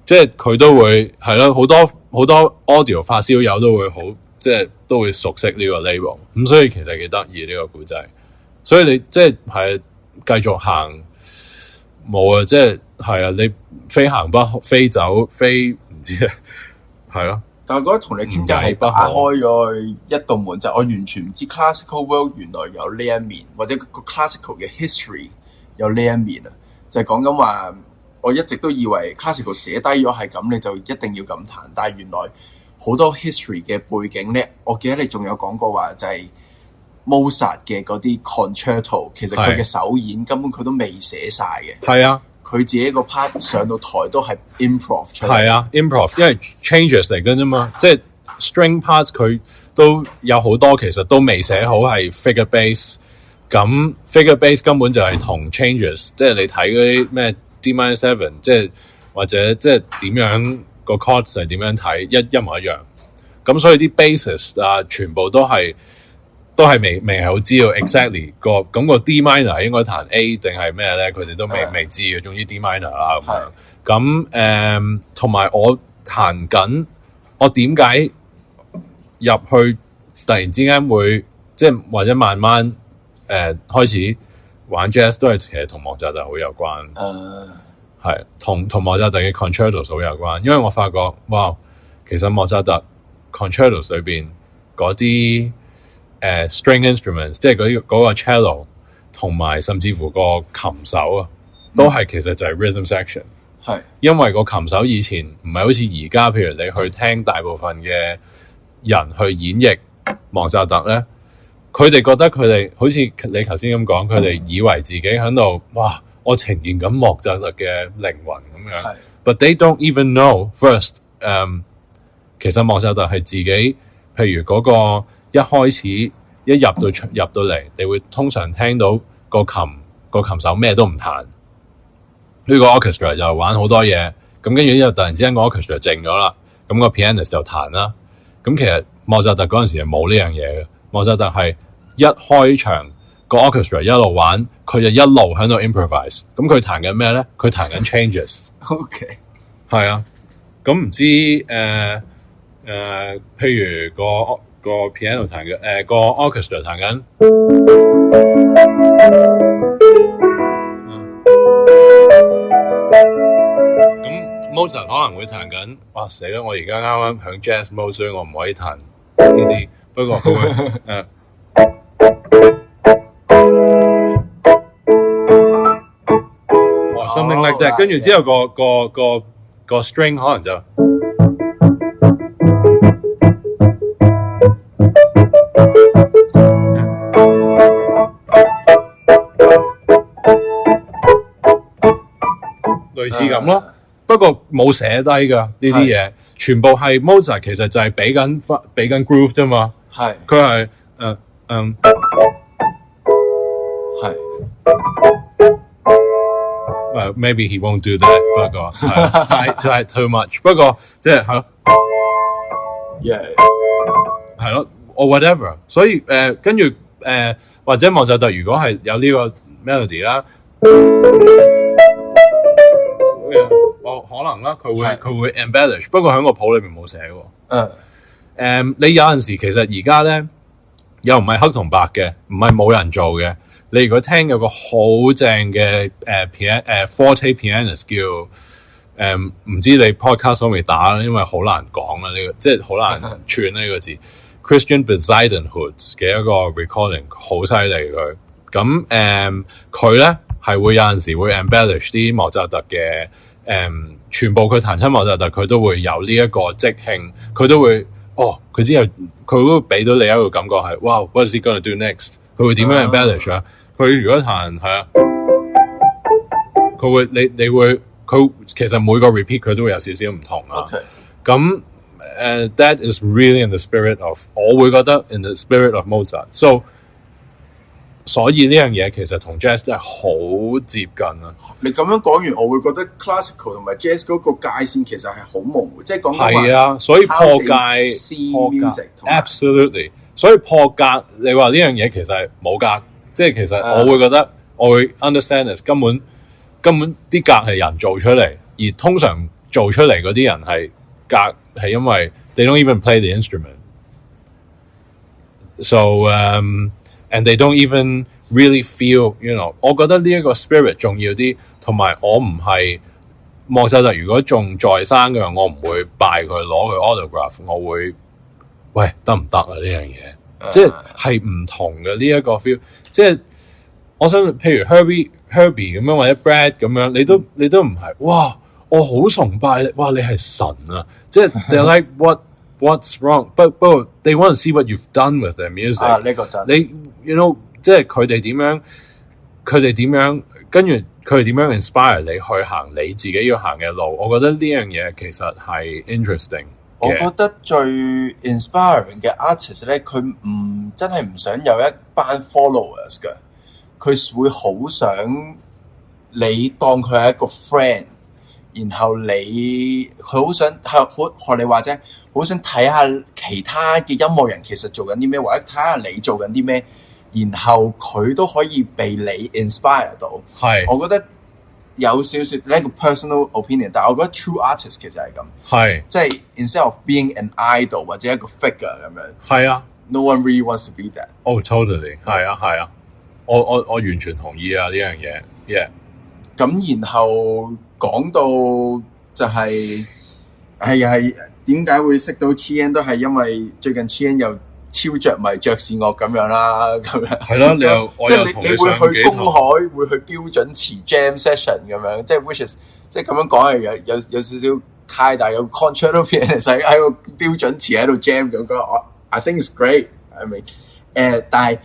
即係佢都會係咯，好多 audio 發燒友都會好，即係都會熟悉呢個 label。咁所以其實幾得意呢個故仔。所以你即係繼續行冇啊，即係啊，你非行不可，非走非唔知啊，係咯。但係覺得同你傾偈係打開咗一道門，就係我完全唔知 classical world 原來有呢一面，或者個 classical 嘅 history 有呢一面啊，就係講緊話。我一直都以為 classical 寫低咗係咁，你就一定要咁彈。但係原來好多 history 嘅背景咧，我記得你仲有講過話，就係 Mozart 嘅嗰啲 concerto， 其實佢嘅首演根本佢都未寫晒嘅。係啊，佢自己個 part 上到台都係 improv 出嚟。係啊 ，improv， 因為 changes 嚟嘅啫嘛，即係 string parts 佢都有好多其實都未寫好，係 figure bass。咁 figure bass 根本就係同 changes， 即係你睇嗰啲咩？D-7 即係或者即係點樣個 chords 係點樣睇一模一樣，咁所以啲 basis 啊全部都係未係好知道 exactly 個 D minor 應該彈 A 定係咩咧？佢哋都未知嘅，總之 D minor 啦咁樣。咁同埋我彈緊，我點解入去突然之間會即係或者慢慢開始。玩 jazz 都係其實同莫扎特好有關，係同莫扎特嘅 concertos 好有關，因為我發覺哇，其實莫扎特 concertos 裏邊嗰啲string instruments， 即係嗰個 cello 同埋甚至乎個琴手啊，都係其實就係 rhythm section。係，因為個琴手以前唔係好似而家，譬如你去聽大部分嘅人去演繹莫扎特咧，佢哋覺得佢哋好似你頭先咁講，佢哋以為自己喺度哇，我呈現緊莫扎特嘅靈魂咁樣。But they don't even know first，其實莫扎特係自己，譬如嗰個一開始一入到嚟，你會通常聽到個琴手咩都唔彈。呢個 orchestra 就玩好多嘢，咁跟住之後突然之間個 orchestra 靜咗啦，咁個 pianist 就彈啦。咁其實莫扎特嗰陣時係冇呢樣嘢嘅，莫扎特係一開場個 orchestra 一路玩，佢就一路喺度 improvise。咁佢彈緊咩咧？佢彈緊 changes。OK， 係啊。咁唔知譬如個 piano 彈嘅個 orchestra 彈緊。Mozart 可能會彈緊，哇死啦！我而家啱啱響 jazz mode，所以我唔可以彈呢啲。不過佢會哇 something like that。跟住之後個 string 可能就類似咁咯。不過冇寫低㗎呢啲嘢，全部係 Mozart 其實就係俾緊 groove 啫嘛。係，佢係係。Well, maybe he won't do that， 不過係 too much。不過即係係咯，係咯，or whatever。所以跟住或者莫扎特如果係有呢個 melody 啦。可能啦，佢會 embellish， 不過喺個譜裏面冇寫喎。你有陣時其實而家咧又唔係黑同白嘅，唔係冇人做嘅。你如果聽有個好正嘅forte pianist 叫唔知你 podcast 可唔可以打啦，因為好難講啦呢個，即係好難串呢個字。Christian Bezuidenhout 嘅一個 recording 好犀利佢。咁佢咧係會有陣時會 embellish 啲莫扎特嘅。全部佢彈親莫扎特，佢都會有呢一個即興，佢都會佢之後佢都俾到你一個感覺係，哇 ，what is he gonna do next？ 佢會點樣 embellish 啊？佢如果彈係啊，佢會你會佢其實每個 repeat 佢都會有少少唔同啊。咁that is really in the spirit of， 我會覺得 in the spirit of Mozart。所以呢樣嘢其實同 jazz 真係好接近啊！你咁樣講完，我會覺得 classical 同埋 jazz 嗰個界線其實係好模糊，即係講係啊，所以破界 absolutely， 所以破格你話呢樣嘢其實係冇格，即係其實我會覺得我會 understand this 根本啲格係人做出嚟，而通常做出嚟嗰啲人係格係因為 they don't even play the instrument，so and they don't even really feel, you know， 我覺得呢一個 spirit 重要啲，同埋我唔係莫扎特，如果仲在生嘅，我唔會拜佢攞佢 autograph， 我會喂得唔得啊呢樣嘢？即係唔同嘅呢一個 feel， 即係我想譬如 Herbie 咁樣或者 Brad 咁樣，你都唔係哇，我好崇拜你，哇你係神啊！即係 they're like what's wrong？ But they want to see what you've done with their music。呢個真你 you know， 即係佢哋點樣，跟住佢哋點樣 inspire 你去行你自己要行嘅路。我覺得呢樣嘢其實係 interesting。我覺得最 inspiring 嘅 artist 咧，佢真係唔想有一班 followers 嘅，佢會好想你當佢係一個 friend。然後佢好想學你話啫，好想睇下其他嘅音樂人其實做緊啲咩，或者睇下你做緊啲咩，然後佢都可以被你 inspire 到。係，我覺得有少少呢個 personal opinion， 但係我覺得 true artist 其實係咁，係即係 instead of being an idol 或者一個 figure 咁樣。係啊 ，no one really wants to be that。Oh totally， 係啊係啊，我完全同意啊呢樣嘢 ，yeah。咁然後講到就係點解會識到 Chien 都係因為最近 Chien 又簽超着迷爵士樂咁樣啦，咁樣係咯，你又我即又同係你會上幾去公海，會去標準詞 jam session 咁樣，即係 which is 即係咁樣講係有少少太大有 concerto pianist 喺個標準詞喺度 jam 咁講，I think it's great。I mean 但係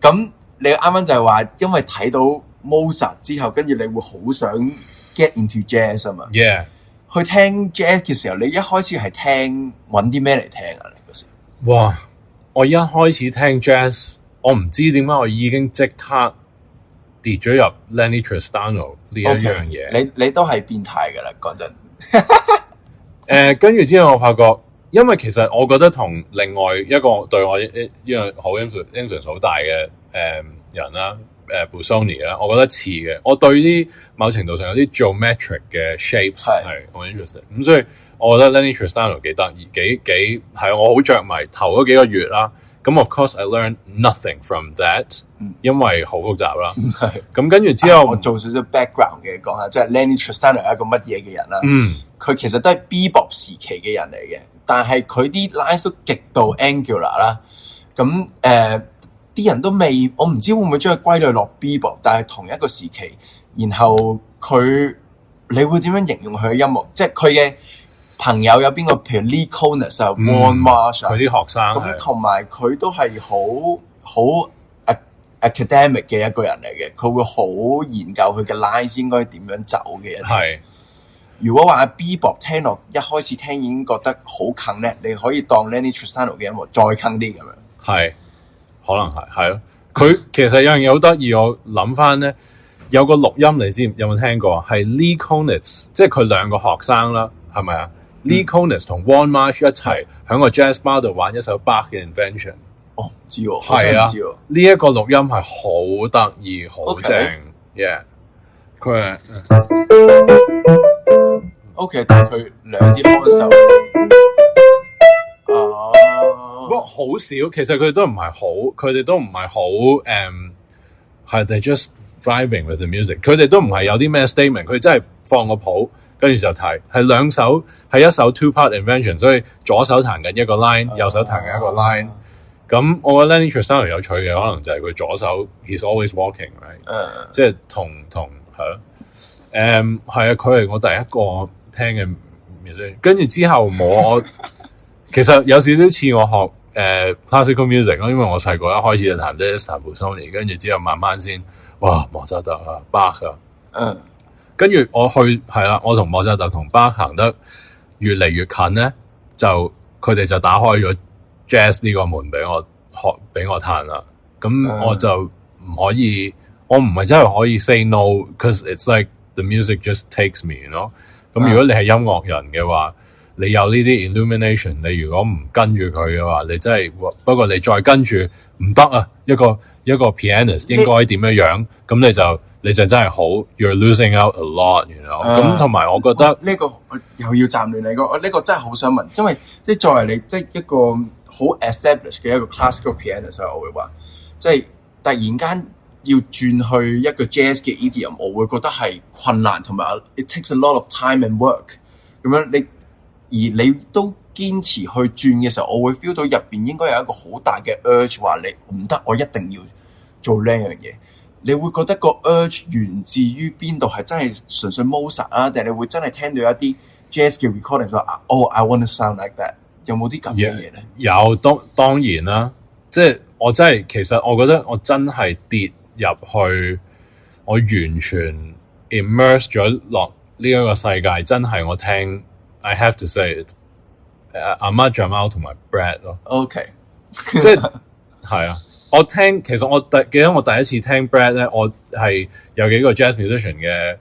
咁你啱啱就係話，因為睇到 Mozart 之後，跟住你會好想 get into jazz 啊嘛。Yeah。去聽 jazz 嘅時候，你一開始係揾啲咩嚟聽啊？你嗰時哇！我一開始聽 jazz， 我唔知點解我已經即刻跌咗入 Lenny Tristano 呢一樣嘢。你都係變態㗎啦，講真。跟住之後我發覺，因為其實我覺得同另外一個對我一樣好 influence 好大嘅人啦。Busoni 啦，我覺得似嘅。我對啲某程度上有啲 geometric 嘅 shapes 係好 interesting。咁所以我覺得 Lenny Tristano 幾得意，幾係我好着迷頭嗰幾個月啦。咁 of course I learned nothing from that，因為好複雜啦。咁跟住之後，我做少少 background 嘅講下，即係 Lenny Tristano 係一個乜嘢嘅人啦。佢其實都係 bebop 時期嘅人嚟嘅，但係佢啲 lines 都極度 angular 啦。咁啲人都未，我唔知會唔會將佢歸類落 bebop， 但係同一個時期，然後你會點樣形容佢嘅音樂？即係佢嘅朋友有邊個？譬如 Lee Konitz 啊、Ron Marsh 啊，佢啲學生咁，同埋佢都係好 academic 嘅一個人嚟嘅，佢會好研究佢嘅 lines 應該點樣走嘅一啲。係。如果話 bebop 聽落一開始聽已經覺得好近咧，你可以當 Lenny Tristano 嘅音樂再近啲咁樣。係。可能係咯，佢其實有樣嘢好得意，我諗翻咧有個錄音，你知有冇聽過？係 Lee Konitz， 即係佢兩個學生啦，係咪啊？Lee Konitz 同 Ron Marsh 一齊喺個 jazz bar 度玩一首 Bach 嘅 Invention。哦，唔知喎，係啊，呢一個錄音係好得意，好正 ，yeah。佢係 OK， 但係佢兩支看手。不過好少，其實佢哋都唔係好係 they just vibing with the music。佢哋都唔係有啲咩 statement，佢真係放個譜，跟住就睇，係兩首，係一首 two-part invention， 所以左手彈緊一個 line， 右手彈緊一個 line。咁我覺得 Lenny Tristano 有趣嘅，可能就係佢左手 he's always walking，right？即係同係咯，係啊，佢係我第一個聽嘅 music， 跟住之後我。其實有少少似我學classical music 咯，因為我細個一開始就彈 Busoni， 跟住之後慢慢先哇莫扎特啊、巴克啊，跟住我同莫扎特同巴克行得越嚟越近咧，就佢哋就打開咗 jazz 呢個門俾我彈啦。咁我就唔可以，我唔係真係可以 say no，cause it's like the music just takes me，you know。咁如果你係音樂人嘅話，你有呢啲 illumination， 你如果唔跟住佢嘅話，你真係不過你再跟住唔得啊！一個 pianist 應該點樣？咁你就真係好 ，you're losing out a lot，you know。咁同埋我覺得呢個又要暫亂你個，呢個真係好想問，因為即係作為你即係一個好 established 嘅一個 classical pianist，我會話即係突然間要轉去一個 jazz 嘅 idiom， 我會覺得係困難，同埋 it takes a lot of time and work 咁樣而你都堅持去轉嘅時候，我會 feel 到入邊應該有一個好大嘅 urge， 話你唔得，我一定要做呢樣嘢。你會覺得個 urge 源自於邊度？係真係純粹 Mozart 啊，定係你會真係聽到一啲 jazz 嘅 recording 話I want to sound like that？ 有冇啲咁嘅嘢咧？有，當然啦，即係我真係其實我覺得我真係跌入去，我完全 immerse 咗落呢一個世界，真係我聽。I have to say it， Ahmad Jamal 同埋 Brad 咯。OK， 即係啊！我聽其實我記得我第一次聽 Brad 咧，我係有幾個 jazz musician 嘅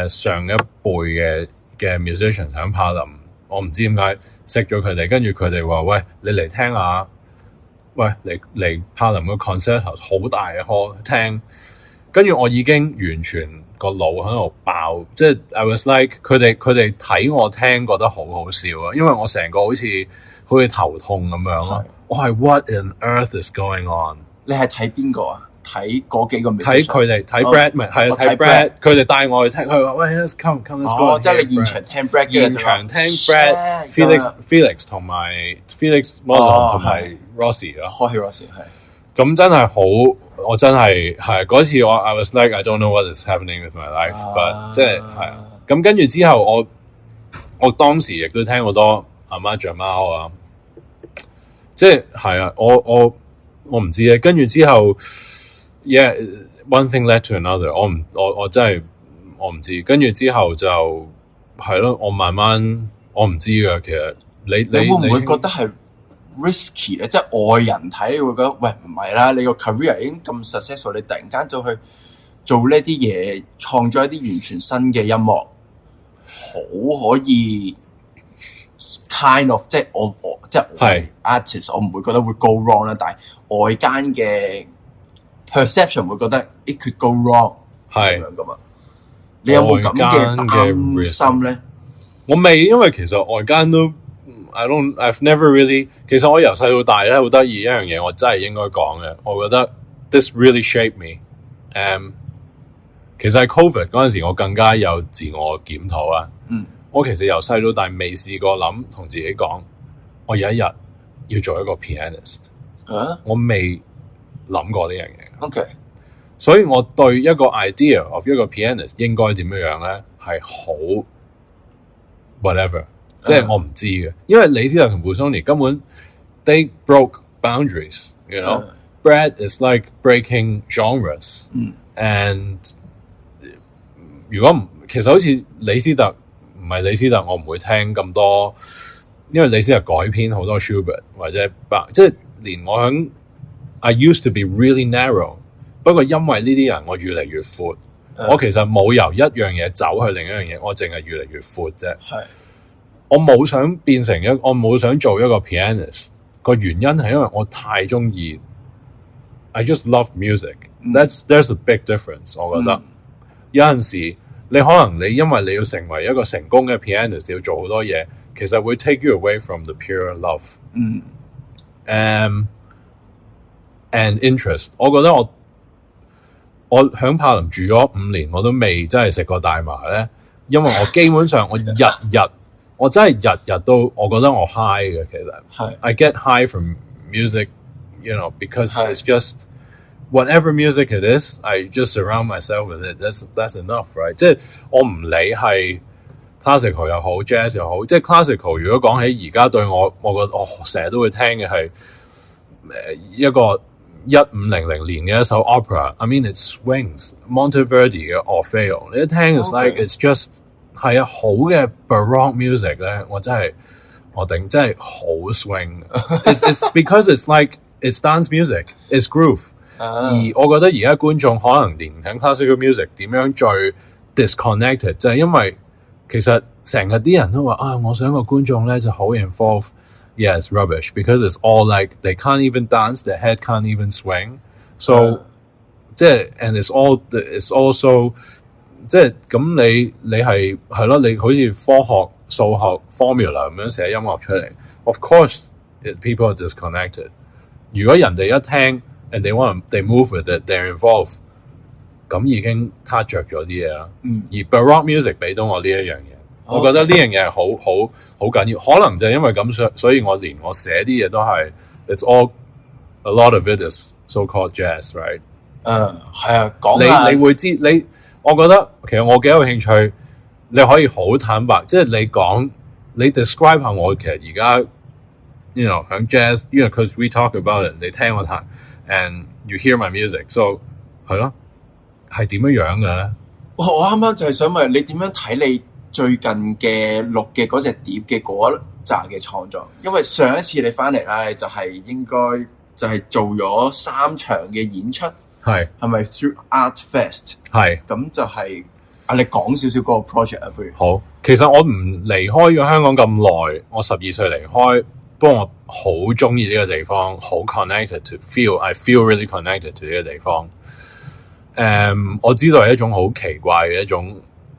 上一輩嘅 musician 喺柏林，我唔知點解識咗佢哋，跟住佢哋話：喂，你嚟聽下，喂嚟柏林個 concert 好大嘅 hall 聽，跟住我已經完全。個腦喺度爆，即係 I was like 佢哋睇我聽覺得好好笑啊，因為我成個好似頭痛咁樣咯。我係 What on earth is going on？ 你係睇邊個啊？睇嗰幾個 musician，睇佢哋睇 Brad 咪係睇 Brad， 佢哋帶我去聽，佢話喂 let's come let's go，即係你現場聽 Brad， 現場聽 Brad、Felix 同埋 Felix Model 同埋 Rossi 咯，開起 Rossi 係。咁真係好，我真係嗰次我 I was like I don't know what is happening with my life，but 即係係啊。咁跟住之後我當時亦都聽好多阿媽著貓啊，即係啊，我唔知咧。跟住之後 ，yeah one thing led to another， 我真係我唔知。跟住之後就係咯，我慢慢我唔知㗎。其實你會唔會覺得係 risky 咧？即係外人睇你會覺得喂唔係啦，你個 career 已經咁 successful， 你突然間就去做呢啲嘢，創作一啲完全新嘅音樂，好可以 kind of 即係我即係 artist， 我唔會覺得會 go wrong 啦。但係外間嘅 perception 會覺得 it could go wrong 咁樣噶嘛？你有冇咁嘅擔心咧？我未，因為其實外間都 I've never really。其實我由細到大咧好得意一樣嘢，我真係應該講嘅。我覺得 this really shaped me。其實喺 Covid 嗰陣時，我更加有自我檢討啊。我其實由細到大未試過諗同自己講，我有一日要做一個 pianist。我未諗過呢樣嘢。OK。所以我對一個 idea of 一個 pianist 應該點樣咧，係好 whatever， 即係我唔知嘅。因為李斯特同 Busoni 根本 they broke boundaries，you know。Brad is like breaking genres，and 如果唔，其實好似李斯特唔係李斯特，我唔會聽咁多，因為李斯特改編好多 Schubert 或者即係連我響 I used to be really narrow， 不過因為呢啲人我越嚟越闊，我其實冇由一樣嘢走去另一樣嘢，我淨係越嚟越闊啫。我冇想變成我冇想做一個 pianist， 個原因係因為我太中意 I just love music。There's a big difference， 我覺得。有陣時你可能你因為你要成為一個成功嘅 pianist， 要做好多嘢，其實會 take you away from the pure love and interest。我覺得我響柏林住咗5年，我都未真係食過大麻咧，因為我基本上我日我真係日都我覺得我 high 嘅。其實I get high from music，you know， because it's just。Whatever music it is, I just surround myself with it. That's enough, right? 即係我唔理係 classical 又好 jazz 又好，即係 classical 如果講起而家對我覺得我成日都會聽嘅係一個1500年嘅一首 opera。I mean it swings Monteverdi 嘅 Orfeo。你一聽 it's like it's just 係好嘅 baroque music 咧，我真係真係好 swing。It's because it's like it's dance music, it's groove。而我覺得而家觀眾可能連喺 classical music 點樣最 disconnected， 就係因為其實成日啲人都話我想個觀眾咧就好 involved。Yes, rubbish because it's all like they can't even dance, their head can't even swing. So 即係 and it's also 即係咁你係咯，你好似科學數學 formula 咁樣寫音樂出嚟 ，of course people are disconnected。如果人哋一聽，and they move with it, they're involved， 咁已經 touch 着咗啲嘢啦。而 baroque music 俾到我呢一樣嘢，我覺得呢樣嘢係好緊要。可能就係因為咁，所以我連我寫啲嘢都係 it's all a lot of it is so-called jazz, right？ 係啊，講下你會知我覺得其實我幾有興趣，你可以好坦白，即係你講你 describe 下我其實而家 you know 響 jazz， 因為 because we talk about it， 你聽我彈。And you hear my music， so 係咯，係點樣嘅咧？我啱啱就係想問你點樣睇你最近嘅錄嘅嗰隻碟嘅嗰一紮嘅創作？因為上一次你翻嚟咧，就係應該就係做咗3場嘅演出，係咪 Through Art Fest？ 係咁就係你講少少嗰個 project 啊，不如好。其實我唔離開咗香港咁耐，我12歲離開。不過我好中意呢個地方，好 connected to I feel really connected to 呢個地方。我知道係一種好奇怪嘅一種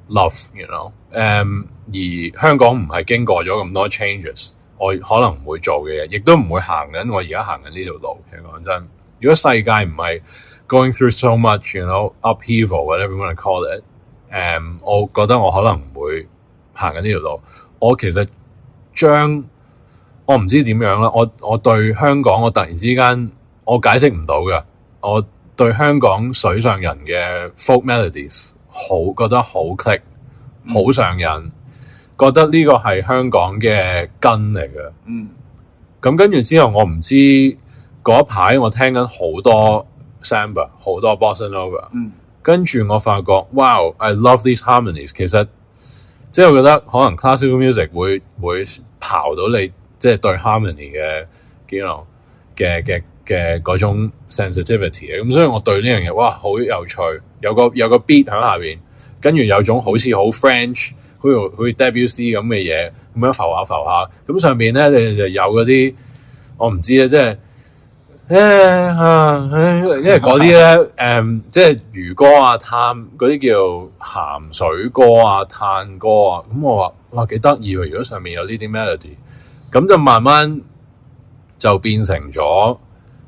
love，you know。而香港唔係經過咗咁多 changes，我可能唔會做嘅嘢，亦都唔會行緊我而家行緊呢條路。其實講真，如果世界唔係 going through so much you know upheaval whatever you want to call it， 我覺得我可能唔會行緊呢條路。我其實我唔知點樣啦，我對香港我突然之間我解釋唔到嘅，我對香港水上人嘅 folk melodies 覺得好 click， 好上癮，覺得呢個係香港嘅根嚟嘅。咁跟住之後我唔知嗰一排我聽緊好多 samba， 好多 bossa nova，跟住我發覺 wow I love these harmonies。 其實即係我覺得可能 classical music 會刨到你即係對 harmony 嘅 you know 嘅嗰種 sensitivity。咁所以我對呢樣嘢哇好有趣，有個 beat 喺下邊，跟住有種好似好 French 好似 Debussy 咁嘅嘢咁樣浮下浮下，咁上邊咧你就有嗰啲我唔知啊，即係因為嗰啲咧即係漁歌啊、嗰啲叫鹹水歌啊、嘆歌啊，咁我話哇幾得意喎！如果上面有呢啲 melody， 咁就慢慢就變成咗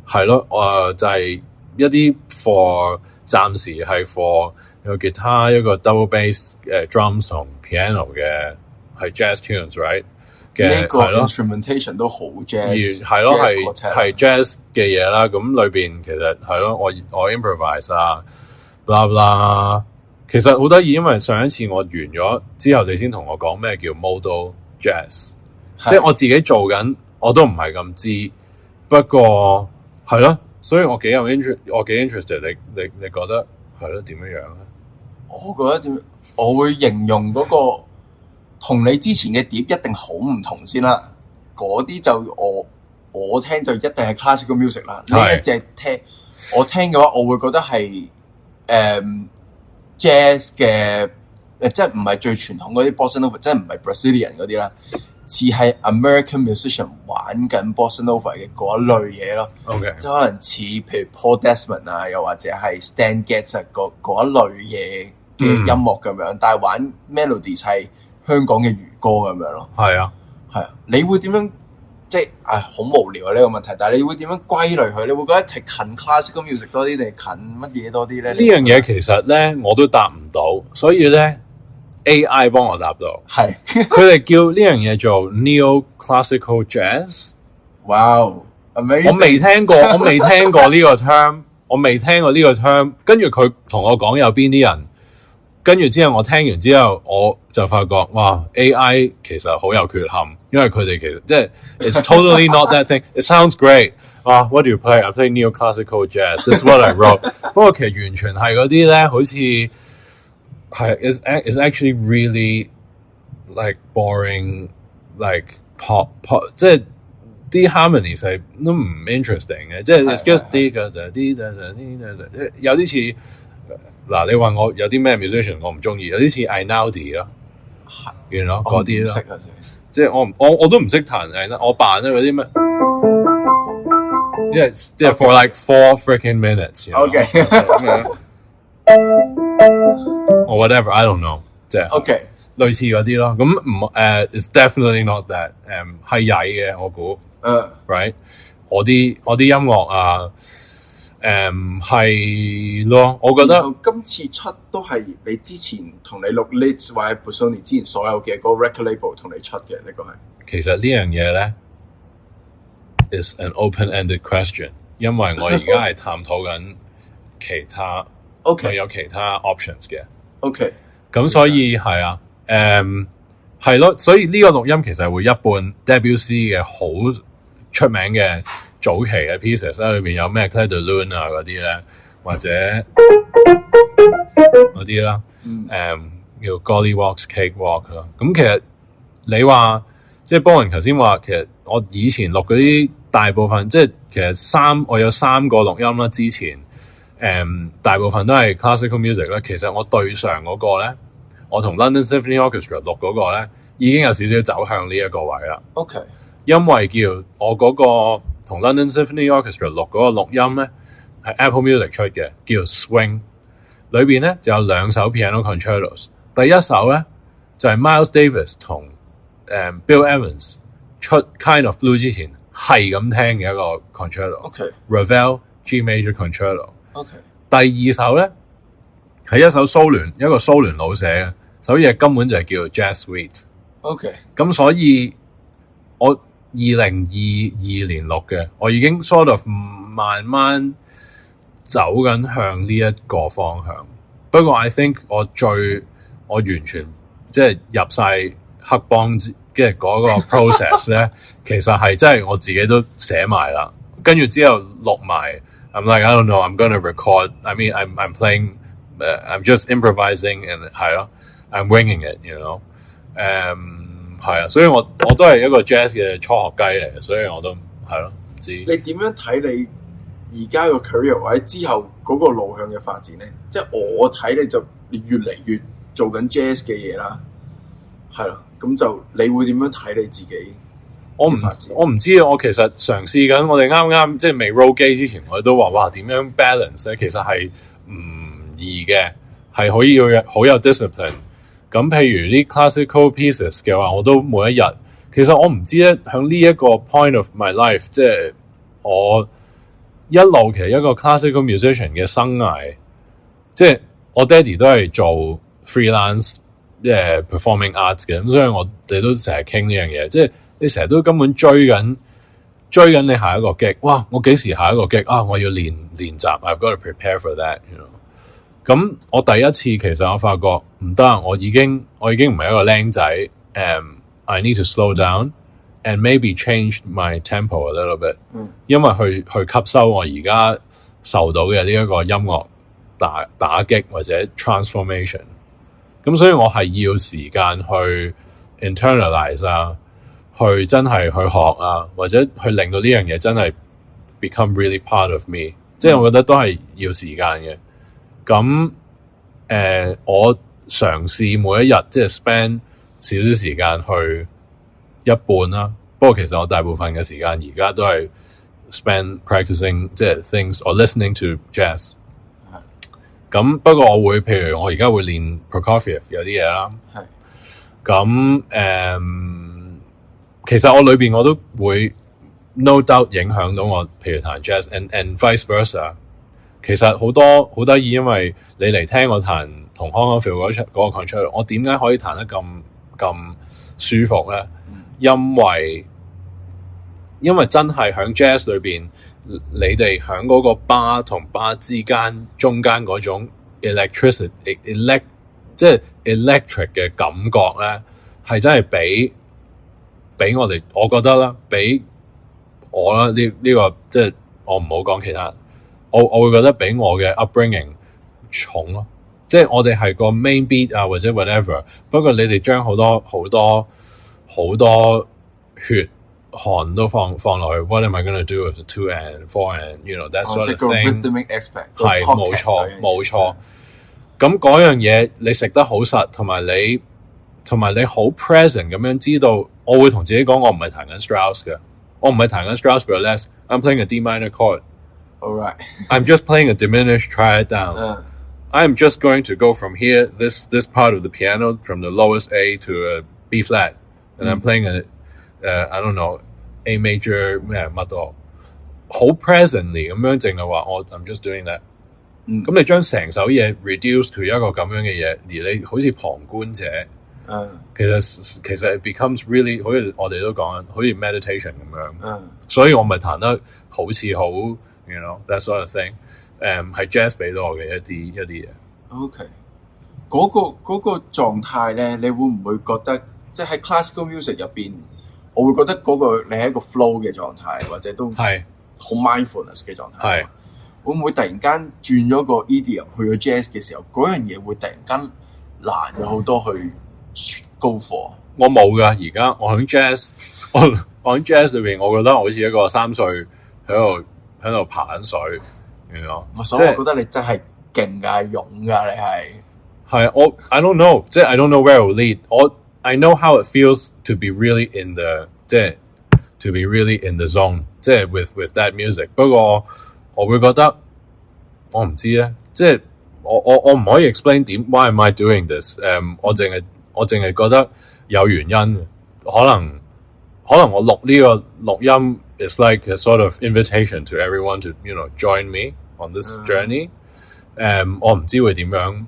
係咯，就係一啲 for 暫時係 for 有 guitar 一個 double bass drums 同 piano 嘅係 jazz tunes，right？ 呢個 instrumentation 都好 jazz， 係咯，係 jazz 嘅嘢啦。咁裏邊其實係咯，我 improvise 啊 blah blah。其實好得意，因為上一次我完咗之後，你先同我講咩叫 modal jazz， 即係我自己做緊，我都唔係咁知。不過係咯，所以我幾 interested。你覺得係咯點樣樣咧？我覺得點？我會形容嗰個。同你之前嘅碟一定好唔同先啦，嗰啲就我聽就一定係 classical music 啦。呢一隻我聽嘅話，我會覺得係jazz 嘅即係唔係最傳統嗰啲 bossa nova， 即係唔係 Brazilian 嗰啲啦，似係 American musician 玩緊 bossa nova 嘅嗰一類嘢咯。OK， 即係可能似譬如 Paul Desmond 啊，又或者係 Stan Getz 嗰一類嘢嘅音樂咁樣，但係玩 melodies 係香港嘅漁歌咁樣咯，係啊，你會點樣即係好無聊啊呢個問題，但係你會點樣歸類佢？你會覺得係近 classical music 多啲定係近乜嘢多啲咧？呢樣嘢其實咧我都答唔到，所以咧 AI 幫我答到，係佢哋叫呢樣嘢做 neo classical jazz。哇 amazing！ 我未聽過呢個 term，跟住佢同我講有邊啲人。跟住之後，我聽完之後，我就發覺哇 ，AI 其實好有缺陷，因為佢哋其實即係 it's totally not that thing. It sounds great. What do you play? I play neoclassical jazz. That's what I wrote. 不過其實完全係嗰啲咧，好似係 is actually really like boring, like pop， 即係啲 harmonies 係都唔 interesting 嘅，即係 it's just 有啲似。嗱，你話我有啲咩 musician 我唔中意，有啲似 Einaudi 咯，原來嗰啲咯，即係我都唔識彈 Einaudi， 我扮咗嗰啲咩，即係 for like 4 freaking minutes，OK， or whatever I don't know， 即係 OK 類似嗰啲咯，咁唔it's definitely not that， 係曳嘅我估，right， 我啲音樂啊。係咯，我覺得今次出都係你之前同你錄 Leeds 或者 Busoni 之前所有嘅嗰個 record label 同你出嘅呢個係。其實呢樣嘢咧 is an open-ended question， 因為我而家係探討緊其他，OK， 有其他 options 嘅 ，OK， 咁所以係啊，係咯，所以呢個錄音其實會一半 Debussy 嘅好出名嘅早期嘅 pieces 咧，裏面有咩 Clair de Lune 啊嗰啲咧，或者嗰啲啦，叫 Gollywalks Cakewalk 啦。咁其實你話即係波雲頭先話，其實我以前錄嗰啲大部分，即係其實我有3個錄音啦。之前大部分都係 classical music 啦。其實我對上嗰個咧，我同 London Symphony Orchestra 錄嗰個咧，已經有少少走向呢一個位啦。OK， 因為叫我嗰個同 London Symphony Orchestra 錄嗰個錄音咧，係 Apple Music 出嘅，叫 Swing。裏邊咧就有2首 piano concertos。第一首咧就係 Miles Davis 同Bill Evans 出 Kind of Blue 之前係咁聽嘅一個 concerto。OK，Ravel G Major Concerto。OK。第二首咧係一個蘇聯佬寫嘅，首嘢根本就係叫做 Jazz Suite。OK。咁所以我2022年錄嘅，我已經 sort of 慢慢走緊向呢一個方向。不過 I think 我完全即係入晒黑幫嘅嗰個 process 咧，其實係真係我自己都寫埋啦，跟住之後錄埋。I'm like I don't know. I'm gonna record. I mean, I'm playing. I'm just improvising and 係咯 I'm winging it. You know. 係啊，所以我都係一個 jazz 嘅初學雞嚟嘅，所以我都係咯，唔知。你點樣睇你而家個 career 或者之後嗰個路向嘅發展咧？即係我睇你就越嚟越做緊 jazz 嘅嘢啦，係咯，咁就你會點樣睇你自己？我唔知啊，我其實嘗試緊，我哋啱即係未 roll 機之前，我哋都話哇點樣 balance 咧？其實係唔易嘅，係可以好有 discipline。咁譬如啲 classical pieces 嘅話，我都每一日，其實我唔知咧，響呢一個 point of my life， 即係我一路其實一個 classical musician 嘅生涯，即係我爹哋都係做 freelance， performing arts 嘅，咁所以我哋都成日傾呢樣嘢，即係你成日都根本追緊你下一個 gig， 哇！我幾時下一個 gig 啊？我要練習 ，I've got to prepare for that，you know。咁我第一次其實我發覺唔得，我已經唔係一個僆仔，I need to slow down and maybe change my tempo a little bit，因為去吸收我而家受到嘅呢一個音樂打擊或者 transformation， 咁所以我係要時間去 internalize 啊，去真係去學啊，或者去令到呢樣嘢真係 become really part of me，即係我覺得都係要時間嘅。咁我嘗試每一日即係 spend 少少時間去一半啦。不過其實我大部分嘅時間而家都係 spend practicing 即係 things or listening to jazz。咁不過我會譬如我而家會練 Prokofiev 有啲嘢啦。咁其實我裏邊我都會 no doubt 影響到我，譬如彈 jazz and vice versa。其實好得意，因為你嚟聽我彈同 Hong Kong Phil 嗰個 concerto， 我點解可以彈得咁舒服咧？因為真係響 jazz 裏邊，你哋響嗰個 bar 同 bar 之間中間嗰種 即係 electric 嘅感覺咧，係真係俾我哋，我覺得啦，俾我啦呢個即係我唔好講其他。我會覺得比我嘅 upbringing 重咯，即係我哋係個 main beat 啊或者 whatever， 不過你哋將好多血汗都放落去。What am I gonna do with the 2 and 4 and you know that sort of thing？ 係冇錯。咁嗰樣嘢你食得好實，同埋你好 present 咁樣知道，我會同自己講，我唔係彈緊 Strauss 嘅，我唔係彈緊 Strauss burlesque，I'm playing a D minor chord。All right. I'm just playing a diminished triad down. I'm just going to go from here, this part of the piano, from the lowest A to a B flat, and I'm playing I don't know, A major 乜都好 presently 咁樣淨係話我 I'm just doing that。咁你將成首嘢 reduce to 一個咁樣嘅嘢，而你好似旁觀者，其實 it becomes really 好似我哋都講緊，好似 meditation 咁樣。所以我咪彈得好似好。You know that sort of thing， 係 jazz 俾到我嘅一啲嘢。OK，嗰個狀態咧，你會唔會覺得即係喺 classical music 入邊，我會覺得嗰個你係一個 flow 嘅狀態，或者都係好 mindfulness 嘅狀態。係會唔會突然間轉咗個 idiom 去咗 jazz 嘅時候，嗰樣嘢會突然間難咗好多去 go for？我冇㗎，而家我喺 jazz， 我喺 jazz 裏邊，我覺得我好似一個3歲喺度爬緊水，所以我覺得你真係勁㗎，勇㗎，你係我 I don't know， 即係 I don't know where it will lead。I know how it feels to be really in the 即係 to be really in the zone， 即係 with that music。不過我會覺得我唔知咧，即係我唔可以 explain 點 why am I doing this？我淨係覺得有原因，可能可能我錄呢個錄音 is like a sort of invitation to everyone to join me on this journey。我唔知會點樣，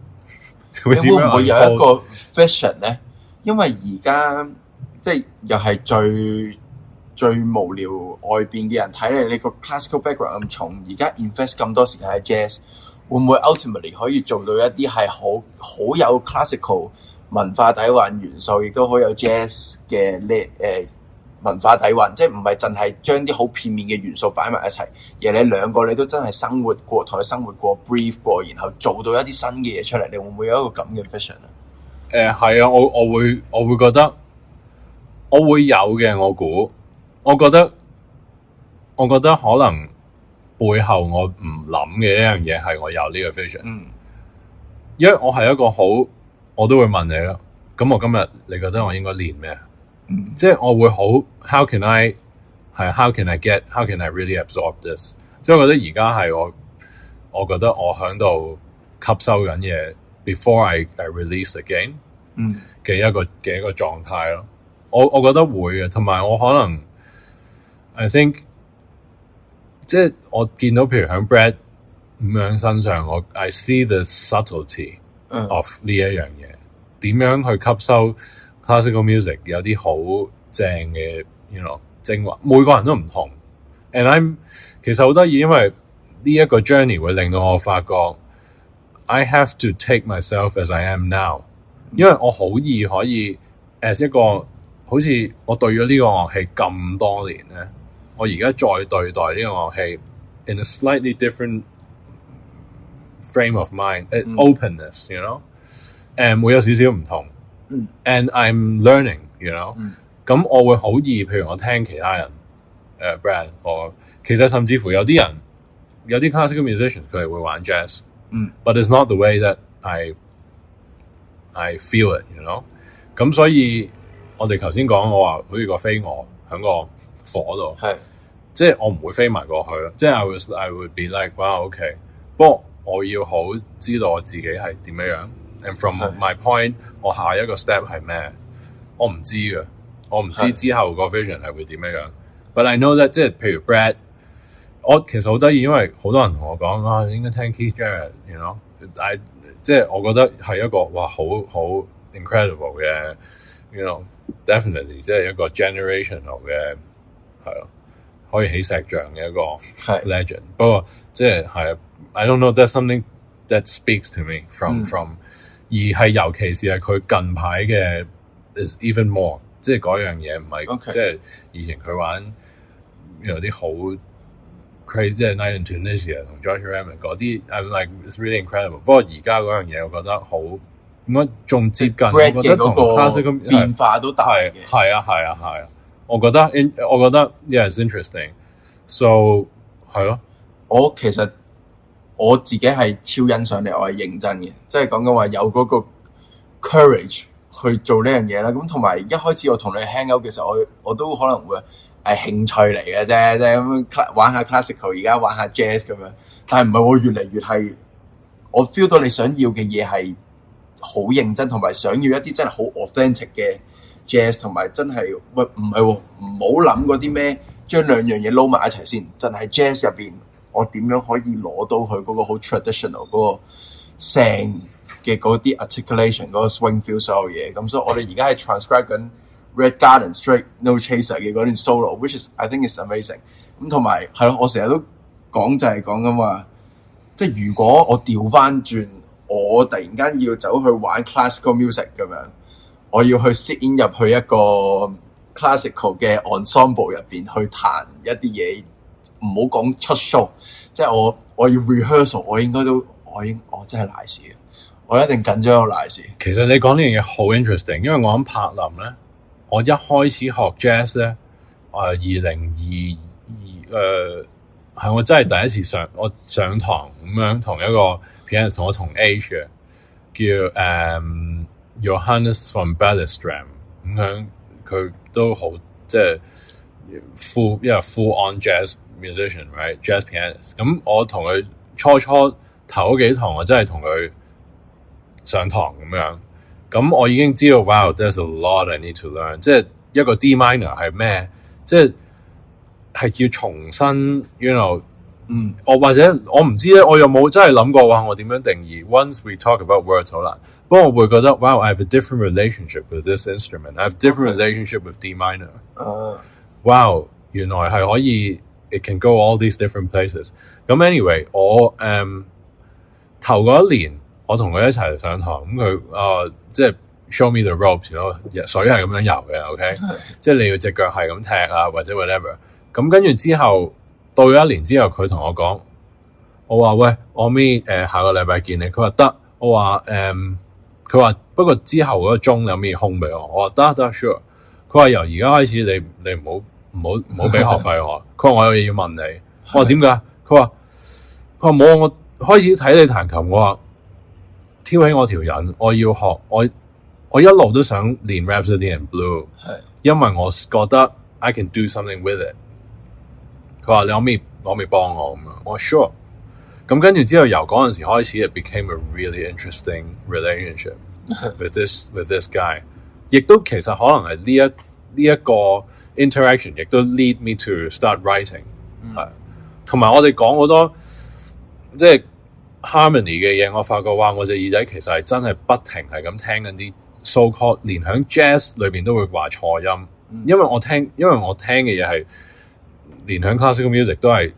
會唔會有一個 vision 咧？因為而家即係又係最無聊外邊嘅人睇你個 classical background 咁重，而家 invest 咁多時間喺 jazz， 會唔會 ultimately 可以做到一啲係好有 classical 文化底蘊元素，亦都好有 jazz 嘅文化底蘊，即係唔係淨係將啲好片面嘅元素擺埋一齊，而你兩個你都真係生活過，同佢生活過 brief 過，然後做到一啲新嘅嘢出嚟，你會唔會有一個咁嘅 vision 啊？係啊，我會覺得我會有嘅，我覺得可能背後我唔諗嘅一樣嘢係我有呢個 vision。因為我係一個我都會問你啦。咁我今日你覺得我應該練咩？即係我會how can I really absorb this？ 即係我覺得而家係我覺得我喺度吸收緊嘢 before I release again 嘅一個狀態咯。我覺得會嘅，同埋我可能I think 即係我見到譬如喺 Brad 咁樣身上，I see the subtlety of 呢一樣嘢，點樣去吸收 classical music 有啲好正嘅精華，每個人都唔同。And 其實好得意，因為呢一個 journey 會令到我發覺 I have to take myself as I am now， 因為我好易可以 as 一個好似我對咗呢個樂器咁多年咧，我而家再對待呢個樂器 in a slightly different frame of mind，openness， 會有少少唔同。And I'm learning， 咁我會好易，譬如我聽其他人Brad， 其實甚至乎有啲 classical musician 佢係會玩 jazz，but it's not the way that I feel it， 咁所以我哋頭先講我話好似個飛蛾喺個火度，即係我唔會飛埋過去咯，即係 I would be like wow okay， 不過我要好知道我自己係點樣。And from my point， 我下一個 step 係咩？我唔知嘅，我唔知之後個 vision 係會點樣。But I know that 即係譬如 Brad， 我其實好得意，因為好多人同我講啊，應該聽 Keith Jarrett， 即係我覺得係一個哇好 incredible 嘅，definitely 即係一個 generational 嘅係咯，可以起石像嘅一個 legend。不過即係I don't know that's something that speaks to me from。而係尤其是係佢近排嘅 is even more， 即係嗰樣嘢唔係即係以前佢玩有啲好 crazy， 即係 Night in Tunisia 同 George Raymond 嗰啲 ，I'm like it's really incredible。不過而家嗰樣嘢我覺得好應該仲接近，我覺得同 classical 變化都大嘅。係啊，我覺得 yeah it's interesting。So 係咯，我其實。我自己係超欣賞你，我係認真嘅，即係講緊話有嗰個 courage 去做呢樣嘢啦。咁同埋一開始我同你 hang out 嘅時候，我都可能會係興趣嚟嘅啫，即係咁玩下 classical， 而家玩下 jazz 咁樣。但係唔係我越嚟越係，我 feel 到你想要嘅嘢係好認真，同埋想要一啲真係好 authentic 嘅 jazz， 同埋真係喂唔係喎，唔好諗嗰啲咩將兩樣嘢撈埋一齊先，真係 jazz 入邊。我點樣可以攞到佢嗰個好 traditional 嗰個聲嘅嗰啲 articulation 嗰個 swing feel 所有嘢，咁所以我哋而家係 transcribe 緊 Red Garden Straight No Chaser 嘅嗰段 solo，which is I think is amazing。咁同埋係咯，我成日都講就係講緊話，即係如果我調翻轉，我突然間要走去玩 classical music 咁樣，我要去 sit in 入去一個 classical 嘅 ensemble 入邊去彈一啲嘢。唔好講出 show， 即係我要 rehearsal， 我應該都我真係賴事嘅，我一定緊張到賴事。其實你講呢樣嘢好 interesting， 因為我喺柏林咧，我一開始學 jazz 咧，2022係我真係第一次上堂咁樣，同一個 pianist 同我同 age 嘅，叫Johannes von Bellestram 咁樣，佢都好即係full on jazz。musician right jazz pianist， 咁我同佢初頭幾堂我真係同佢上堂咁樣，咁我已經知道 wow there's a lot I need to learn， 即係一個 D minor 係咩？即係要重新 you know。我或者我唔知咧，我又冇真係諗過話我點樣定義。Once we talk about words 好難，不過我會覺得 wow I have a different relationship with this instrument. I have a different relationship with D minor. Wow 原來係可以 it can go all these different places. 咁 anyway 我頭嗰一年我同佢一齊上堂，咁佢即係 show me the ropes， 水係咁樣游嘅 OK 即係你要隻腳係咁踢啊或者 whatever。咁跟住之後到咗一年之後，佢同我講，我話喂，我咪下個禮拜見你。佢話得，我話佢話不過之後嗰個鐘有咩空俾我。我話得 sure。佢話由而家開始你唔好俾學費我。佢話我有嘢要問你。我話點解？佢話冇，我開始睇你彈琴，我話挑起我條癮，我要學我一路都想練 Rhapsody in Blue， 因為我覺得 I can do something with it。佢話你可唔可以幫我咁樣？我話 sure。咁跟住之後由嗰陣時開始，it became a really interesting relationship with this guy。亦都其實可能係呢一個 interaction， 亦都 lead me to start writing。係，同埋我哋講好多即係 harmony 嘅嘢，我發覺哇，我隻耳仔其實係真係不停係咁聽緊啲 so called， 連響 jazz 裏邊都會話錯音，因為我聽嘅嘢係。連響 classical music 都係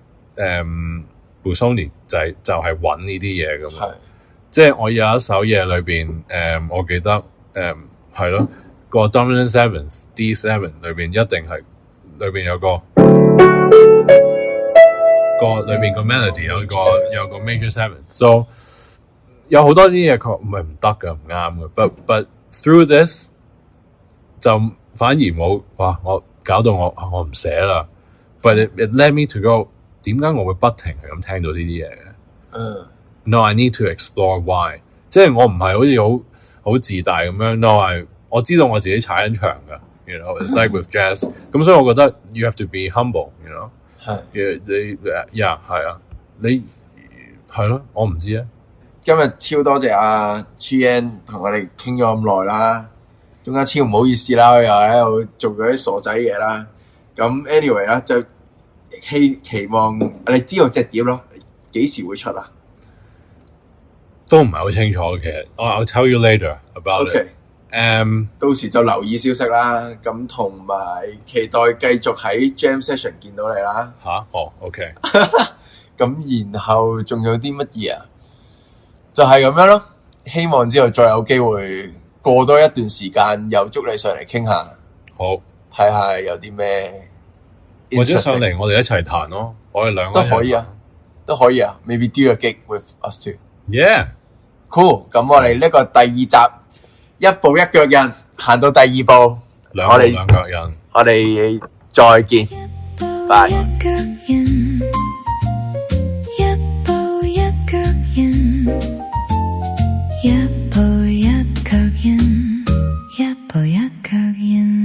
Busoni 就係揾呢啲嘢㗎嘛，即係我有一首嘢裏邊我記得係咯個 dominant seventh D7 裏邊一定係裏邊有個裏邊個 melody 有個 major seventh，so 有好多啲嘢佢唔係唔得㗎，唔啱嘅 but through this 就反而冇哇我搞到我唔寫啦。But it led me to go， 點解我會不停係咁聽到呢啲嘢嘅？No, I need to explore why。即係我唔係好似好自大咁樣。No， 我知道我自己踩緊場㗎。You know, it's like with jazz。咁所以我覺得 you have to be humble。You know， 係你係啊，你係咯，我唔知啊。今日超多謝阿 Chien 同我哋傾咗咁耐啦，中間超唔好意思啦，又喺度做咗啲傻仔嘢啦。咁 anyway 啦，就期望你知道隻碟咯，幾時會出啊？都唔係好清楚嘅，其實。I'll tell you later about it。到時就留意消息啦。咁同埋期待繼續喺 Jam Session 見到你啦。OK。咁然後仲有啲乜嘢啊？就係咁樣咯。希望之後再有機會過多一段時間，又捉你上嚟傾下。好。睇下有啲咩，或者上嚟我哋一齊彈咯，我哋兩個都可以啊，都可以啊。Maybe do a gig with us too. Yeah, cool。咁我哋呢個第二集一步一腳印行到第二步，兩腳印，我哋再見，拜。一步一腳印，一步一腳印，一步一腳印。